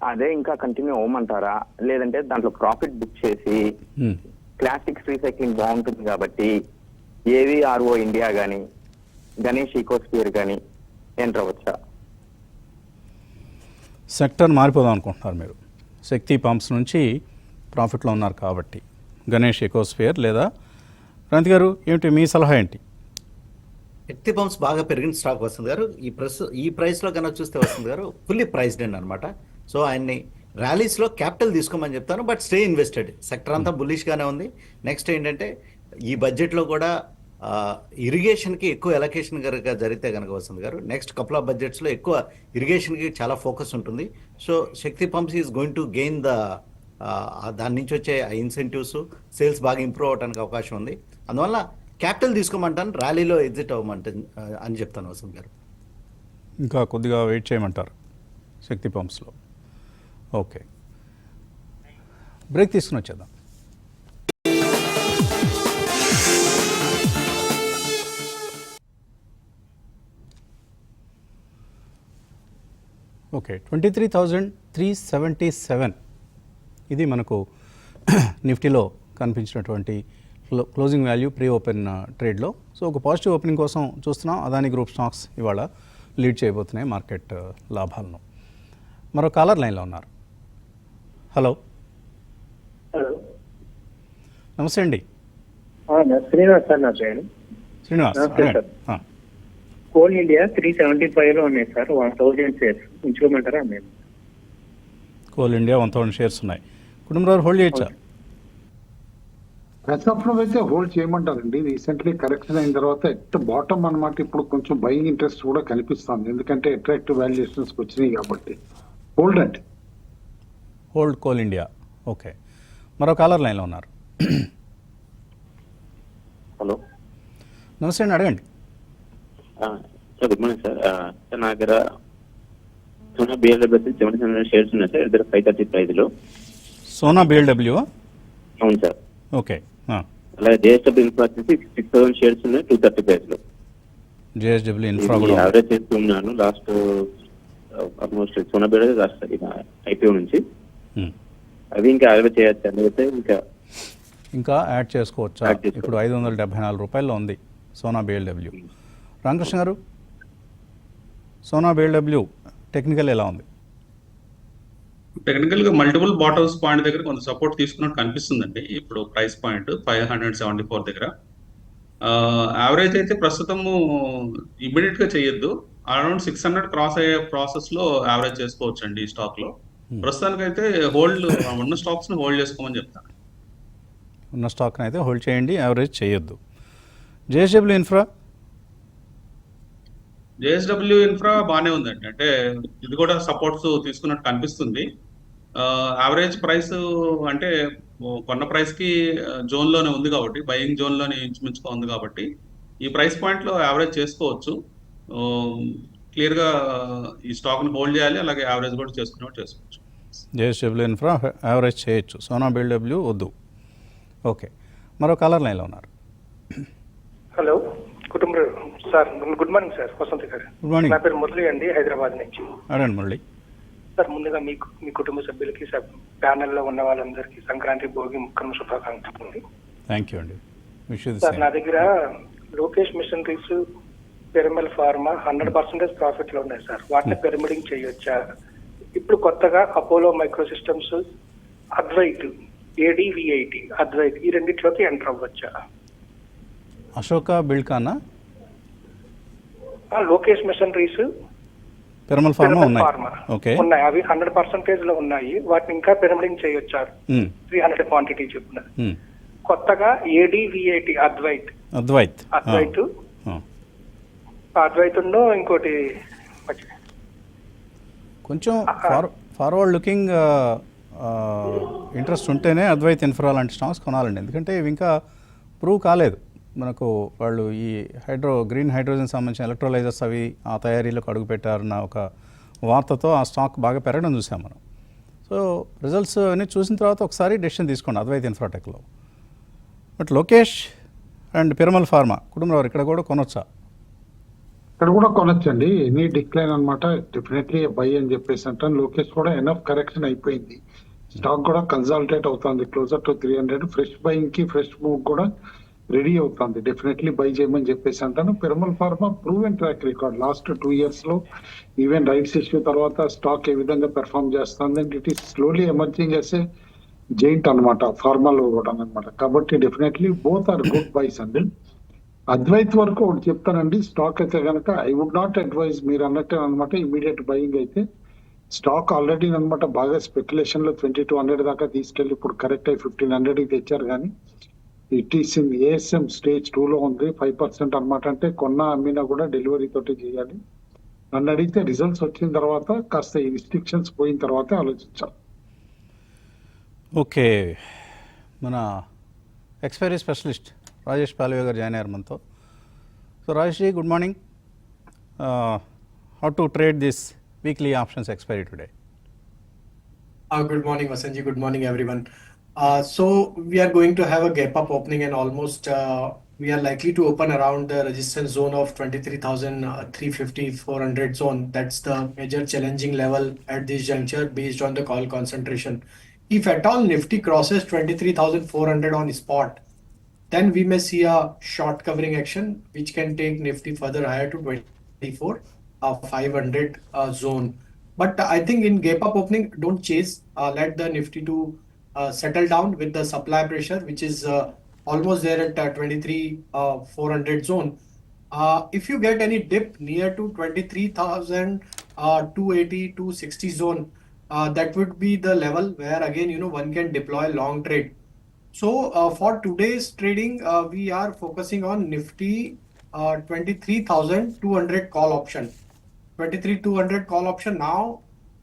అదే ఇంకా కంటిన్యూ అవ్వమంటారా, లేదంటే దాంట్లో ప్రాఫిట్ బుక్ చేసి ప్లాస్టిక్స్ రీసైక్లింగ్ బాగుంటుంది కాబట్టి ఏవిఆర్ఓ ఇండియా కానీ గణేష్ ఈకోస్పియర్ కానీ ఎంటర్ అవ్వచ్చా? సెక్టర్ మారిపోదాం అనుకుంటున్నారు మీరు. శక్తి పంప్స్ నుంచి ప్రాఫిట్లో ఉన్నారు కాబట్టి గణేష్ ఎకోస్ఫియర్ లేదా క్రాంతి గారు ఏమిటి మీ సలహా ఏంటి? శక్తి పంప్స్ బాగా పెరిగిన స్టాక్ వస్తుంది గారు. ఈ ప్రైస్లో కనుక చూస్తే వస్తుంది గారు ఫుల్లీ ప్రైస్డ్ అండి అనమాట. సో ఆయన్ని ర్యాలీస్లో క్యాపిటల్ తీసుకోమని చెప్తాను, బట్ స్టే ఇన్వెస్టెడ్. సెక్టర్ అంతా బుల్లిష్గానే ఉంది. నెక్స్ట్ ఏంటంటే ఈ బడ్జెట్లో కూడా ఇరిగేషన్కి ఎక్కువ ఎలకేషన్ కనుక జరిగితే కనుక వస్తుంది గారు, నెక్స్ట్ కపుల్ ఆఫ్ బడ్జెట్స్లో ఎక్కువ ఇరిగేషన్కి చాలా ఫోకస్ ఉంటుంది. So Shakti pumps is going to gain దాని నుంచి వచ్చే ఇన్సెంటివ్స్, సేల్స్ బాగా ఇంప్రూవ్ అవడానికి అవకాశం ఉంది. అందువల్ల క్యాపిటల్ తీసుకోమంటాను, ర్యాలీలో ఎగ్జిట్ అవ్వమంటాను అని చెప్తాను వసంత్ గారు. ఇంకా కొద్దిగా వెయిట్ చేయమంటారు శక్తి పంప్స్లో. ఓకే, బ్రేక్ తీసుకుని వచ్చేద్దాం. ఓకే, 23,377 ఇది మనకు నిఫ్టీలో కనిపించినటువంటి క్లోజింగ్ వాల్యూ ప్రీ ఓపెన్ ట్రేడ్లో. సో ఒక పాజిటివ్ ఓపెనింగ్ కోసం చూస్తున్నాం. అదాని గ్రూప్ స్టాక్స్ ఇవాళ లీడ్ చేయబోతున్నాయి మార్కెట్ లాభాలను. మరో కాలర్ లైన్లో ఉన్నారు. హలో, హలో, నమస్తే అండి. శ్రీనివాస్ సార్ నా పేరు. శ్రీనివాస్, నమస్తే సార్. అడగండి. కోల్ ఇండియా 375 లో ఉన్నాయి సార్. 1000 షేర్స్ ఉంచుకోమంటారా మేము? కోల్ ఇండియా 1000 షేర్స్ ఉన్నాయి. కుటుంబరావు హోల్డ్ చేయొచ్చా? ప్రస్తుతం అయితే హోల్డ్ చేయమంటారండి. రీసెంట్లీ కరెక్షన్ అయిన తర్వాత ఎట్ బాటమ్ అన్నమాట. ఇప్పుడు కొంచెం బయింగ్ ఇంట్రెస్ట్ కూడా కనిపిస్తుంది, ఎందుకంటే అట్రాక్టివ్ వాల్యుయేషన్స్ వచ్చినాయి కాబట్టి. హోల్డ్ అండి. Hold coal India. ఓకే, మరో కాలర్ లైన్లో ఉన్నారు. హలో, నమస్తే అండి, అడగండి. Sir good morning sir. Sir నా దగ్గర సోనా బిఎల్డబ్ల్యూ 77 షేర్స్ ఉన్నాయి సార్. ఇద్దరు 530 ప్రైజ్లో. సోనా బిఎల్డబ్ల్యూ? అవును సార్. ఓకే. అలాగే జేఎస్డబ్ల్యూ ఇన్ఫ్రా వచ్చేసి 6000 షేర్స్ ఉన్నాయి 230 ప్రైజ్లో. జేఎస్డబ్ల్యూ ఇన్ఫ్రా కూడా యావరేజ్ చేస్తున్నాను last almost Sona BLW last IPO నుంచి. అవి ఇంకా యావరేజ్ చేయొచ్చు అందుకైతే ఇంకా యాడ్ చేసుకోవచ్చా? ఇప్పుడు 574 రూపాయల్లో ఉంది సోనా బిఎల్డబ్ల్యూ. రామకృష్ణ గారు, సోనా బిఎల్డబ్ల్యూ టెక్నికల్ ఎలా ఉంది? టెక్నికల్ గా మల్టిపుల్ బాటమ్స్ పాయింట్ దగ్గర కొంత సపోర్ట్ తీసుకున్నట్టు కనిపిస్తుందండి. ఇప్పుడు ప్రైస్ పాయింట్ 574 దగ్గర. యావరేజ్ అయితే ప్రస్తుతము ఇమ్మీడియట్ గా చేయొద్దు. అరౌండ్ 600 క్రాస్ అయ్యే ప్రాసెస్ లో యావరేజ్ చేసుకోవచ్చు అండి ఈ స్టాక్ లో. ప్రస్తుతానికైతే హోల్డ్ ఉన్న స్టాక్స్ ని హోల్డ్ చేసుకోమని చెప్తాను. ఉన్న స్టాక్ని అయితే హోల్డ్ చేయండి, యావరేజ్ చేయొద్దు. JSW infra? జేఎస్డబ్ల్యూ ఇన్ఫ్రా బాగానే ఉందండి. అంటే ఇది కూడా సపోర్ట్స్ తీసుకున్నట్టు కనిపిస్తుంది. యావరేజ్ ప్రైస్ అంటే కొన్న ప్రైస్ కి జోన్ లోనే ఉంది కాబట్టి, బయింగ్ జోన్ లోనే ఇంచుమించుగా ఉంది కాబట్టి ఈ ప్రైస్ పాయింట్ లో యావరేజ్ చేసుకోవచ్చు. క్లియర్ గా ఈ స్టాక్ ని హోల్డ్ చేయాలి, అలాగే యావరేజ్ కూడా చేసుకునేట్టు చేసుకోవచ్చు. జేఎస్డబ్ల్యూ ఇన్ఫ్రా యావరేజ్ చేయొచ్చు, సోనా బిఎల్డబ్ల్యూ వద్దు. ఓకే, మరో కాలర్ లైన్లో ఉన్నారు. Hello, Kutumba sir good morning sir. Vasant garu, good morning. నా పేరు మురళి అండి, హైదరాబాద్ నుంచి. అడగండి మురళి. సార్ ముందుగా మీకు, మీ కుటుంబ సభ్యులకి, ప్యానెల్లో ఉన్న వాళ్ళందరికీ సంక్రాంతి, భోగి, ముక్కను శుభాకాంక్షలు. థ్యాంక్ యూ అండి. సార్ నా దగ్గర Lokesh machineries, Piramal pharma 100% profit లో ఉన్నాయి సార్. వాటిని పిరమిడింగ్ చేయొచ్చా? ఇప్పుడు కొత్తగా Apollo micro systems, Advait, ADVIT Advait, ఈ రెండిట్లోకి ఎంటర్ అవ్వచ్చా? అశోక బిల్డ్కానా? లోకేష్ మిషనరీస్, పిరమిల్ ఫార్మా ఉన్నాయి. ఓకే, ఉన్నాయి. అవి 100% లో ఉన్నాయి. వాటిని ఇంకా పిరమిడింగ్ చేయొచ్చా? 300 క్వాంటిటీ చెప్పిన. కొత్తగా ఏడీవీఐటీ అద్వైత్ ఇంకోటి కొంచెం ఫార్వర్డ్ లుకింగ్ ఇంట్రెస్ట్ ఉంటేనే అద్వైత్ ఇన్ఫ్రా లాంటి స్టాక్స్ కొనాలండి. ఎందుకంటే ఇవి ఇంకా ప్రూవ్ కాలేదు మనకు. వాళ్ళు ఈ గ్రీన్ హైడ్రోజన్ సంబంధించిన ఎలక్ట్రోలైజర్స్ అవి ఆ తయారీలోకి అడుగుపెట్టారన్న ఒక వార్తతో ఆ స్టాక్ బాగా పెరగడం చూసాం మనం. సో రిజల్ట్స్ అన్నీ చూసిన తర్వాత ఒకసారి డెసిషన్ తీసుకోండి అద్వైత్ ఇన్ఫ్రాటెక్లో. But Lokesh and Piramal Pharma Kutumbarao ఇక్కడ కూడా కొనొచ్చా? ఇక్కడ కూడా కొనొచ్చండి. ఎనీ డిక్లైన్ అనమాట, డెఫినెట్లీ బై అని చెప్పేసి అంటాను. లోకేష్ కూడా ఎనఫ్ కరెక్షన్ అయిపోయింది. స్టాక్ కూడా కన్సాలిడేట్ అవుతుంది క్లోజర్ టు 300. ఫ్రెష్ బయింగ్ కి, ఫ్రెష్ మూవ్ కూడా రెడీ అవుతుంది. డెఫినెట్లీ బై చేయమని చెప్పేసి అంటాను. Piramal Pharma proven track record last 2 years లో, ఈవెన్ రైట్స్ ఇష్యూ తర్వాత స్టాక్ ఏ విధంగా పెర్ఫార్మ్ చేస్తుంది and it is slowly emerging as a giant అనమాట, ఫార్మాలో కూడా అనమాట. కాబట్టి definitely both are good buys అండి. అద్వైత్ వరకు ఒకటి చెప్తానండి, స్టాక్ అయితే కనుక ఐ వుడ్ నాట్ అడ్వైజ్ మీరు అన్నట్టే అనమాట ఇమీడియట్ బయింగ్ అయితే. స్టాక్ ఆల్రెడీ అనమాట బాగా స్పెక్యులేషన్ లో 2200 దాకా తీసుకెళ్లి ఇప్పుడు కరెక్ట్ అయి 1500 కి తెచ్చారు కానీ it is in ASM stage 2 లో ఉంది. 5% అనమాట. అంటే కొన్న అమ్మినా కూడా డెలివరీ తోటి చేయాలి. నన్ను అడిగితే రిజల్ట్స్ వచ్చిన తర్వాత కాస్త ఈ రిస్ట్రిక్షన్స్ పోయిన తర్వాత ఆలోచించాలి. ఓకే, మన ఎక్స్పైరీ స్పెషలిస్ట్ రాజేష్ పాలవే గారు జాయిన్ అయ్యారు మనతో. సో Rajesh ji, good morning. How to trade this weekly options expiry today? Good morning, Vasanji. Good morning, everyone. So we are going to have a gap up opening, and almost we are likely to open around the resistance zone of 23,350-400 zone. That's the major challenging level at this juncture based on the call concentration. If at all Nifty crosses 23,400 on spot, then we may see a short covering action, which can take Nifty further higher to 24,500 zone. But I think in gap up opening, don't chase. Let the Nifty to settle down with the supply pressure, which is almost there at 23,400 zone. If you get any dip near to 23,280, 260 zone, that would be the level where again one can deploy long trade. So for today's trading, we are focusing on Nifty 23,200 call option. 23,200 call option now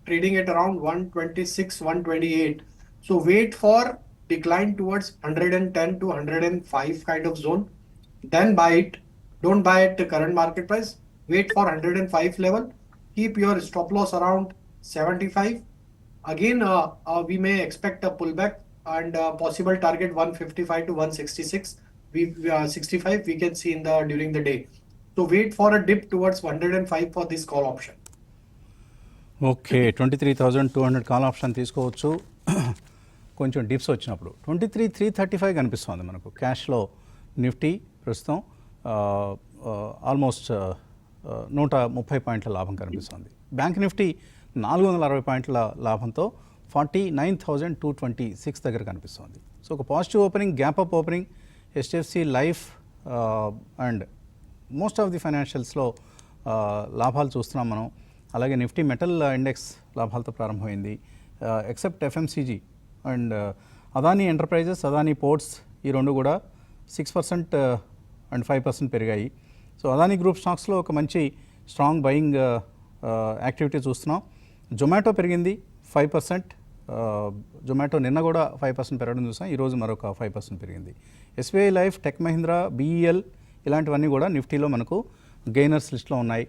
trading at around 126, 128. So wait for decline towards 110 to 105 kind of zone. Then buy it. Don't buy at the current market price. Wait for 105 level. Keep your stop loss around 75. Again, we may expect a pullback and possible target 155 to 166. 65 we can see during the day. So wait for a dip towards 105 for this call option. Okay, 23,200 call option తీసుకోవచ్చు కొంచెం dips వచ్చినప్పుడు. 23,335 కనిపిస్తుంది మనకు క్యాష్లో Nifty ప్రస్తుతం almost 130 పాయింట్ల లాభం కనిపిస్తుంది. Bank Nifty 460 పాయింట్ల లాభంతో 49,226 దగ్గర కనిపిస్తుంది. సో ఒక positive opening, gap up opening HDFC Life and most of the ఫైనాన్షియల్స్లో లాభాలు చూస్తున్నాం మనం. అలాగే నిఫ్టీ మెటల్ ఇండెక్స్ లాభాలతో ప్రారంభమైంది. Except FMCG and Adani Enterprises, Adani Ports, ఈ రెండు కూడా 6% అండ్ 5% పెరిగాయి. సో అదానీ గ్రూప్ స్టాక్స్లో ఒక మంచి స్ట్రాంగ్ బయింగ్ యాక్టివిటీ చూస్తున్నాం. జొమాటో పెరిగింది 5%. జొమాటో నిన్న కూడా 5% పెరగడం చూసాం. ఈరోజు మరొక 5% పెరిగింది. SBI life, tech Mahindra, BEL ఇలాంటివన్నీ కూడా నిఫ్టీలో మనకు గెయినర్స్ లిస్ట్లో ఉన్నాయి.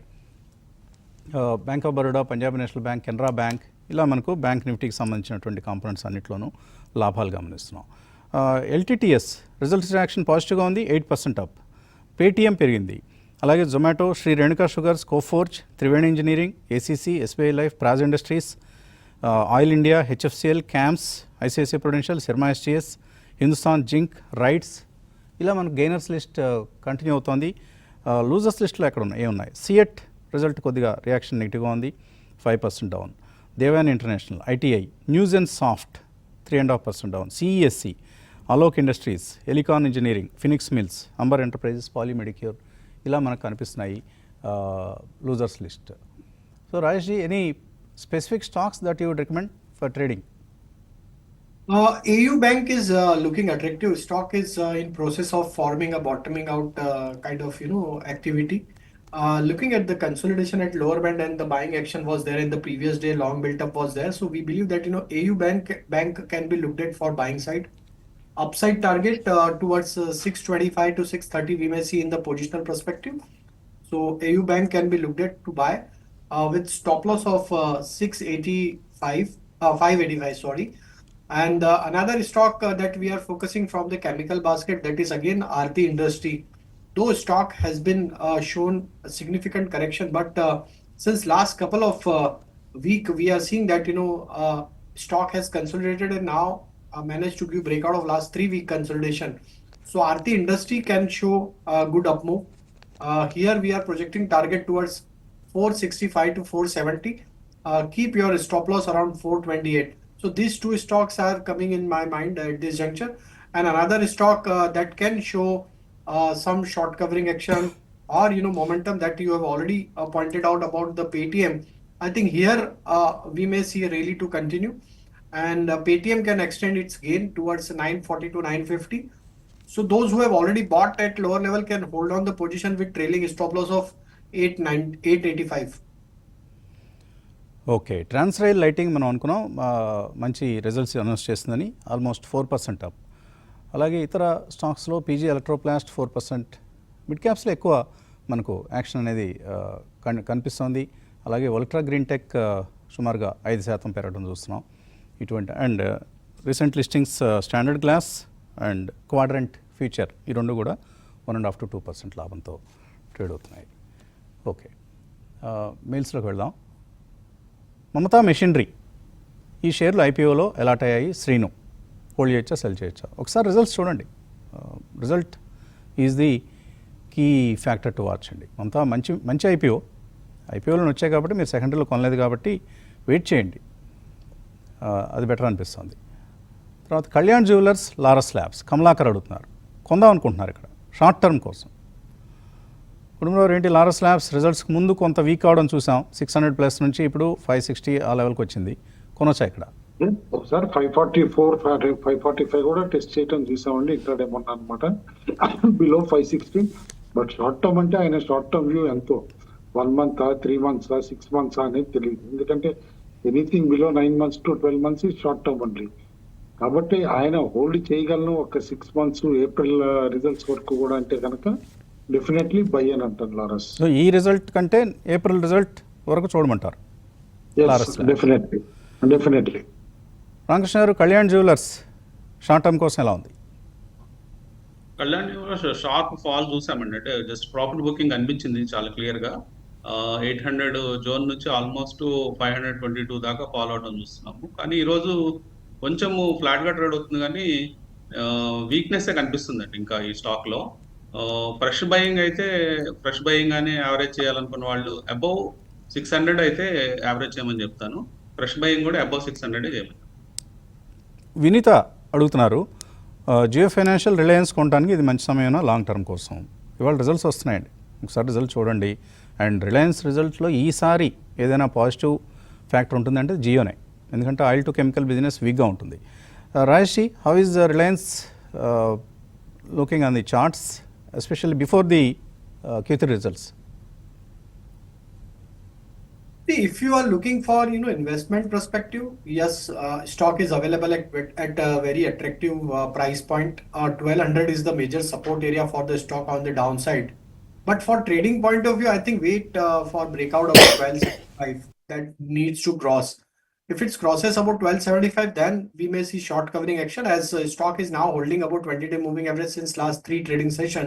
Bank of Baroda, Punjab national bank, Canara bank, ఇలా మనకు బ్యాంక్ నిఫ్టీకి సంబంధించినటువంటి కాంపోనెంట్స్ అన్నింటిలోనూ లాభాలు గమనిస్తున్నాం. ఎల్టీటీఎస్ రిజల్ట్స్ యాక్షన్ పాజిటివ్గా ఉంది, 8% అప్. పేటీఎం పెరిగింది. అలాగే Zomato, Shri Renuka sugars, Coforge, Triveni engineering, ACC, SBI life, Praj industries, oil India, HFCL, CAMS, ICICI prudential, Sharma STS, Hindustan zinc, RITES, ఇలా మనకు గెయినర్స్ లిస్ట్ కంటిన్యూ అవుతోంది. లూజర్స్ లిస్ట్లో ఎక్కడ ఉన్నాయి, ఏమున్నాయి? సిఎట్ రిజల్ట్ కొద్దిగా రియాక్షన్ నెగిటివ్గా ఉంది, 5% down. Devan International, ITI, news and soft 3.5% down. CESC, Alok Industries, Elecon Engineering, Phoenix Mills, Amber Enterprises, Polymedicure, ఇలా మనకు కనిపిస్తున్నాయి losers list. So Rajesh ji, any specific stocks that you would recommend for trading? AU Bank is looking attractive. Stock is in process of forming a bottoming out kind of activity. Looking at the consolidation at lower band and the buying action was there in the previous day, long built up was there. So we believe that AU Bank can be looked at for buying side. Upside target towards 625 to 630 we may see in the positional perspective. So AU Bank can be looked at to buy. With stop loss of 585, sorry. And another stock that we are focusing from the chemical basket, that is again Aarti Industry. Though stock has been shown a significant correction, but since last couple of week, we are seeing that stock has consolidated and now managed to give breakout of last 3-week consolidation. So Aarti Industry can show a good up move. Here we are projecting target towards 465 to 470. Keep your stop loss around 428. So these two stocks are coming in my mind at this juncture. And another stock that can show some short covering action or momentum that you have already pointed out about the Paytm. I think here we may see a rally to continue, and Paytm can extend its gain towards 940 to 950. So those who have already bought at lower level can hold on the position with trailing stop loss of 885. Okay, Transrail Lighting మనం అనుకున్నాం మంచి results announce చేస్తుందని, almost 4% up. అలాగే ఇతర స్టాక్స్లో PG Electroplast 4%, mid క్యాప్స్లో ఎక్కువ మనకు action అనేది కనిపిస్తోంది. అలాగే వల్ట్రా గ్రీన్ టెక్ సుమారుగా 5% పెరగడం చూస్తున్నాం. ఇటువంటి and recent listings standard glass and quadrant future, ఈ రెండు కూడా 1.5 to 2% లాభంతో ట్రేడ్ అవుతున్నాయి. ఓకే, మెయిల్స్లోకి వెళ్దాం. మమతా మెషినరీ ఈ షేర్లు ఐపీఓలో అలాట్ అయ్యాయి. శ్రీను హోల్డ్ చేయొచ్చా, సెల్ చేయొచ్చా? ఒకసారి రిజల్ట్స్ చూడండి. Result is the key factor to watch అండి. మమతా మంచి ఐపీఓలో వచ్చాయి కాబట్టి మీరు సెకండరీలో కొనలేదు కాబట్టి వెయిట్ చేయండి, అది బెటర్ అనిపిస్తుంది. తర్వాత కళ్యాణ్ జ్యువెలర్స్, లారస్ ల్యాబ్స్, కమలాకర్ అడుగుతున్నారు, కొందాం అనుకుంటున్నారు ఇక్కడ షార్ట్ టర్మ్ కోసం. కుటుంబంలో ఏంటి, లారస్ ల్యాబ్స్ రిజల్ట్స్కి ముందు కొంత వీక్ అవడం చూసాం, 600+ నుంచి ఇప్పుడు 560 ఆ లెవెల్కి వచ్చింది, కొనొచ్చా ఇక్కడ? ఒకసారి 544, 545 కూడా టెస్ట్ చేయడం చూసామండి ఇక్కడ ఏమన్నా అనమాట, బిలో 560. బట్ షార్ట్ టర్మ్ అంటే ఆయన షార్ట్ టర్మ్ వ్యూ ఎంతో 1 month, 3 months, 6 months అనేది తెలియదు. ఎందుకంటే anything below 9 months to 12 months ఈ షార్ట్ టర్మ్ అండి. కాబట్టి ఆయన హోల్డ్ చేయగలను ఒక 6 months, ఏప్రిల్ రిజల్ట్స్ వరకు కూడా అంటే కనుక డెఫినెట్లీ బై అని అంటారు లారస్. సో ఈ రిజల్ట్ కంటే ఏప్రిల్ రిజల్ట్ వరకు చూడమంటారు లారస్. డెఫినెట్లీ. రామకృష్ణ గారు, కళ్యాణ్ జ్యువెలర్స్ షార్ట్ టర్మ్ కోసం ఎలా ఉంది? కళ్యాణ్ షార్ప్ ఫాల్ చూసామండి. అంటే జస్ట్ ప్రాఫిట్ బుకింగ్ అనిపించింది చాలా క్లియర్గా. 800 జోన్ నుంచి ఆల్మోస్ట్ 522 దాకా ఫాల్ అవడం చూస్తున్నాము. కానీ ఈరోజు కొంచెము ఫ్లాట్గా ట్రేడ్ అవుతుంది, కానీ వీక్నెస్ కనిపిస్తుందండి ఇంకా ఈ స్టాక్లో. ఫ్రెష్ బయింగ్ అని యావరేజ్ చేయాలనుకున్న వాళ్ళు అబౌవ్ 600 అయితే యావరేజ్ చేయమని చెప్తాను. ఫ్రెష్ బయింగ్ కూడా అబౌవ్ 600 చేయమని. వినీత అడుగుతున్నారు, జియో ఫైనాన్షియల్, రిలయన్స్ కొనడానికి ఇది మంచి సమయమా లాంగ్ టర్మ్ కోసం? ఇవాళ రిజల్ట్స్ వస్తున్నాయండి, ఒకసారి రిజల్ట్ చూడండి. అండ్ రిలయన్స్ రిజల్ట్లో ఈసారి ఏదైనా పాజిటివ్ ఫ్యాక్టర్ ఉంటుందంటే జియోనే, ఎందుకంటే ఆయిల్ టు కెమికల్ బిజినెస్ వీక్గా ఉంటుంది. Rajesh, how is Reliance looking on the charts, especially before the Q3 results? See, if you are looking for investment perspective, yes, stock is available at a very attractive price point. 1200 is the major support area for the stock on the downside. But for trading point of view, I think wait for breakout of 1275 that needs to cross. If it crosses about 1275, then we may see short covering action, as stock is now holding about 20-day moving average since last 3 trading session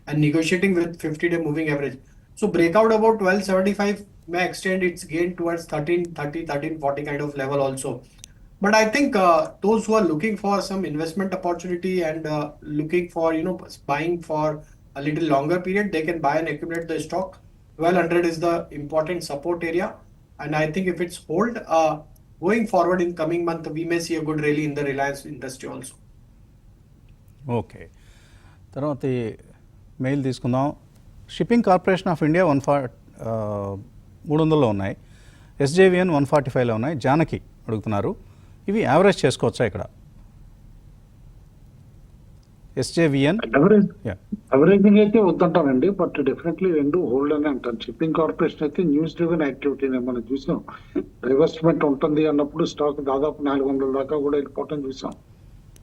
and negotiating with 50-day moving average. So breakout about 1275 may extend its gain towards 1330, 1340 kind of level also. But I think those who are looking for some investment opportunity and looking for buying for a little longer period, they can buy and accumulate the stock. 1200 is the important support area, and I think if it's hold, going forward in coming month, we may see a good rally in the Reliance industry also. Okay, తర్వాత mail తీసుకుందాం. Shipping corporation of India 300లో ఉన్నాయి, SJVN 145లో ఉన్నాయి. జానకి అడుగుతున్నారు, ఇవి average చేసుకోవచ్చా ఇక్కడ? SJVN అవరేజింగ్ అయితే వద్దంటానండి, but definitely రెండు హోల్డ్ అని అంటాను. షిప్పింగ్ కార్పొరేషన్ అయితే న్యూస్ డ్రివెన్ యాక్టివిటీని మనం చూసాం, రివర్స్మెంట్ ఉంటుంది అన్నప్పుడు స్టాక్ దాదాపు 400 దాకా కూడా వెళ్ళిపోవటం చూసాం.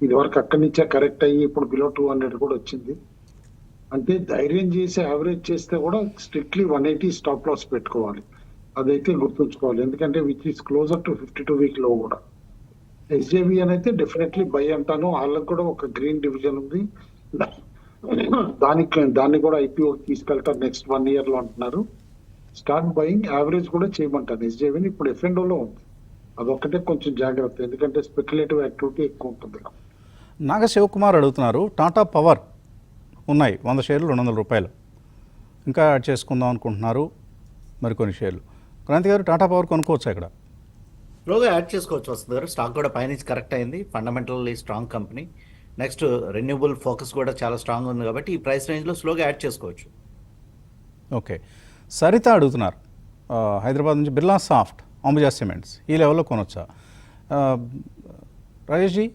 ఇది వరకు అక్కడి నుంచే కరెక్ట్ అయ్యి ఇప్పుడు బిలో 200 కూడా వచ్చింది. అంటే ధైర్యం చేసి యావరేజ్ చేస్తే కూడా స్ట్రిక్ట్లీ 180 స్టాప్ లాస్ పెట్టుకోవాలి, అదైతే గుర్తుంచుకోవాలి. ఎందుకంటే which is closer to 52 week లో కూడా. ఎస్జేవిఎన్ అయితే డెఫినెట్లీ బై అంటాను, వాళ్ళకి కూడా ఒక గ్రీన్ డివిజన్ ఉంది, దాన్ని కూడా ఐపీఓ తీసుకెళ్తారు నెక్స్ట్ 1 year లో అంటున్నారు. స్టార్ట్ బయింగ్, యావరేజ్ కూడా చేయమంటాను. ఎస్జేవిఎన్ ఇప్పుడు ఎఫ్ఎండోలో ఉంది, అదొక్కటే కొంచెం జాగ్రత్త, ఎందుకంటే స్పెక్యులేటివ్ యాక్టివిటీ ఎక్కువ ఉంటుంది. నాగ శివకుమార్ అడుగుతున్నారు, టాటా పవర్ ఉన్నాయి 100 షేర్లు 200 రూపాయలు, ఇంకా యాడ్ చేసుకుందాం అనుకుంటున్నారు మరికొన్ని షేర్లు. క్రాంతి గారు, టాటా పవర్ కొనుక్కోవచ్చా ఇక్కడ? స్లోగా యాడ్ చేసుకోవచ్చు వస్తుంది గారు. స్టాక్ కూడా పైనుంచి కరెక్ట్ అయింది, fundamentally strong company. Next renewable focus కూడా చాలా స్ట్రాంగ్ ఉంది కాబట్టి ఈ ప్రైస్ రేంజ్లో స్లోగా యాడ్ చేసుకోవచ్చు. ఓకే, సరిత అడుగుతున్నారు, హైదరాబాద్ నుంచి బిర్లా సాఫ్ట్, అంబుజా సిమెంట్స్ ఈ లెవెల్లో కొనొచ్చా? Rajesh ji,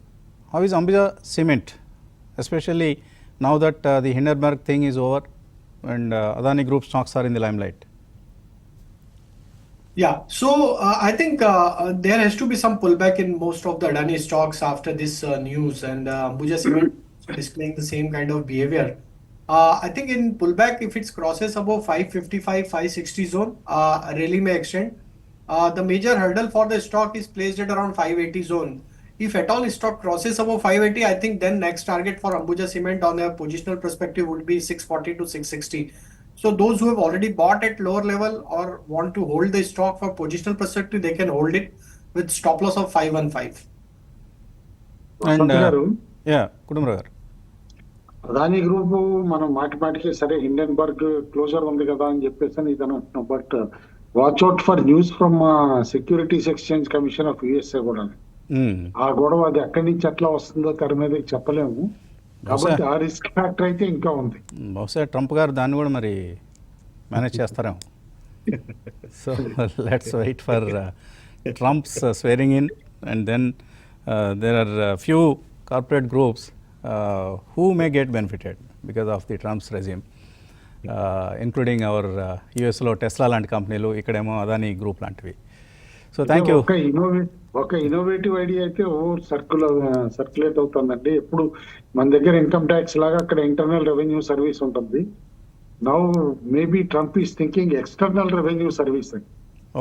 how is Ambuja cement especially now that the Hindenburg thing is over and Adani group stocks are in the limelight? Yeah, so I think there has to be some pullback in most of the Adani stocks after this news, and Ambuja Cement displaying the same kind of behavior. I think in pullback, if it crosses above 555, 560 zone, rally may extend. The major hurdle for the stock is placed at around 580 zone. If at all stock crosses above 580, I think then next target for Ambuja Cement on a positional perspective would be 640 to 660. So those who have already bought at lower level or want to hold the stock for positional perspective, they can hold it with stop loss of 515. And Vasant garu, Kutumbarao గారు, Adani group మనం మాటిమాటికి సరే Hindenburg closure ఉంది కదా అని చెప్పేసి అని ఇదని అంటున్నాం. But watch out for news from securities exchange commission of USA కూడా. ఆ గొడవ అది ఎక్కడి నుంచి ఎట్లా వస్తుందో తెర మీద చెప్పలేము. కాబట్టి ఆ రిస్క్ ఫ్యాక్టర్ అయితే ఇంకా ఉంది. బహుశా ట్రంప్ గారు దాన్ని కూడా మరి మేనేజ్ చేస్తారేమో. So let's wait for Trump's swearing in and then there are few corporate groups who may get benefited because of the Trump's regime, including our యుఎస్లో టెస్లా లాంటి కంపెనీలు, ఇక్కడేమో అదానీ గ్రూప్ లాంటివి. So thank you. ఒక innovative idea అయితే circulate అవుతుందండి. ఎప్పుడు మన దగ్గర ఇన్కమ్ ట్యాక్స్ లాగా అక్కడ ఇంటర్నల్ రెవెన్యూ సర్వీస్ ఉంటుంది. Now maybe Trump is thinking external revenue service అని.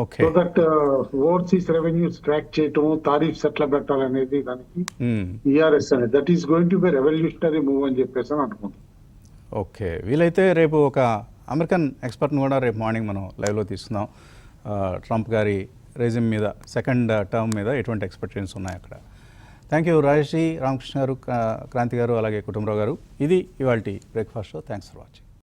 Okay, so that overseas revenues track చేయటము, తారీఫ్స్ ఎట్లా పెట్టాలనేది దానికి ఈఆర్ఎస్ అనేది that is going to be revolutionary move అని చెప్పేసి అని అనుకుంటున్నాను. ఓకే, వీలైతే రేపు ఒక అమెరికన్ ఎక్స్పర్ట్ని కూడా రేపు మార్నింగ్ మనం లైవ్లో తీసుకుందాం. ట్రంప్ గారి రెజ్యూమ్ మీద, సెకండ్ టర్మ్ మీద ఎటువంటి ఎక్స్పెక్టేషన్స్ ఉన్నాయి అక్కడ. థ్యాంక్ యూ రాజేష్, రామకృష్ణ గారు, క్రాంతి గారు, అలాగే కుటుంబరావు గారు. ఇది ఇవాల్టి breakfast show. Thanks for watching.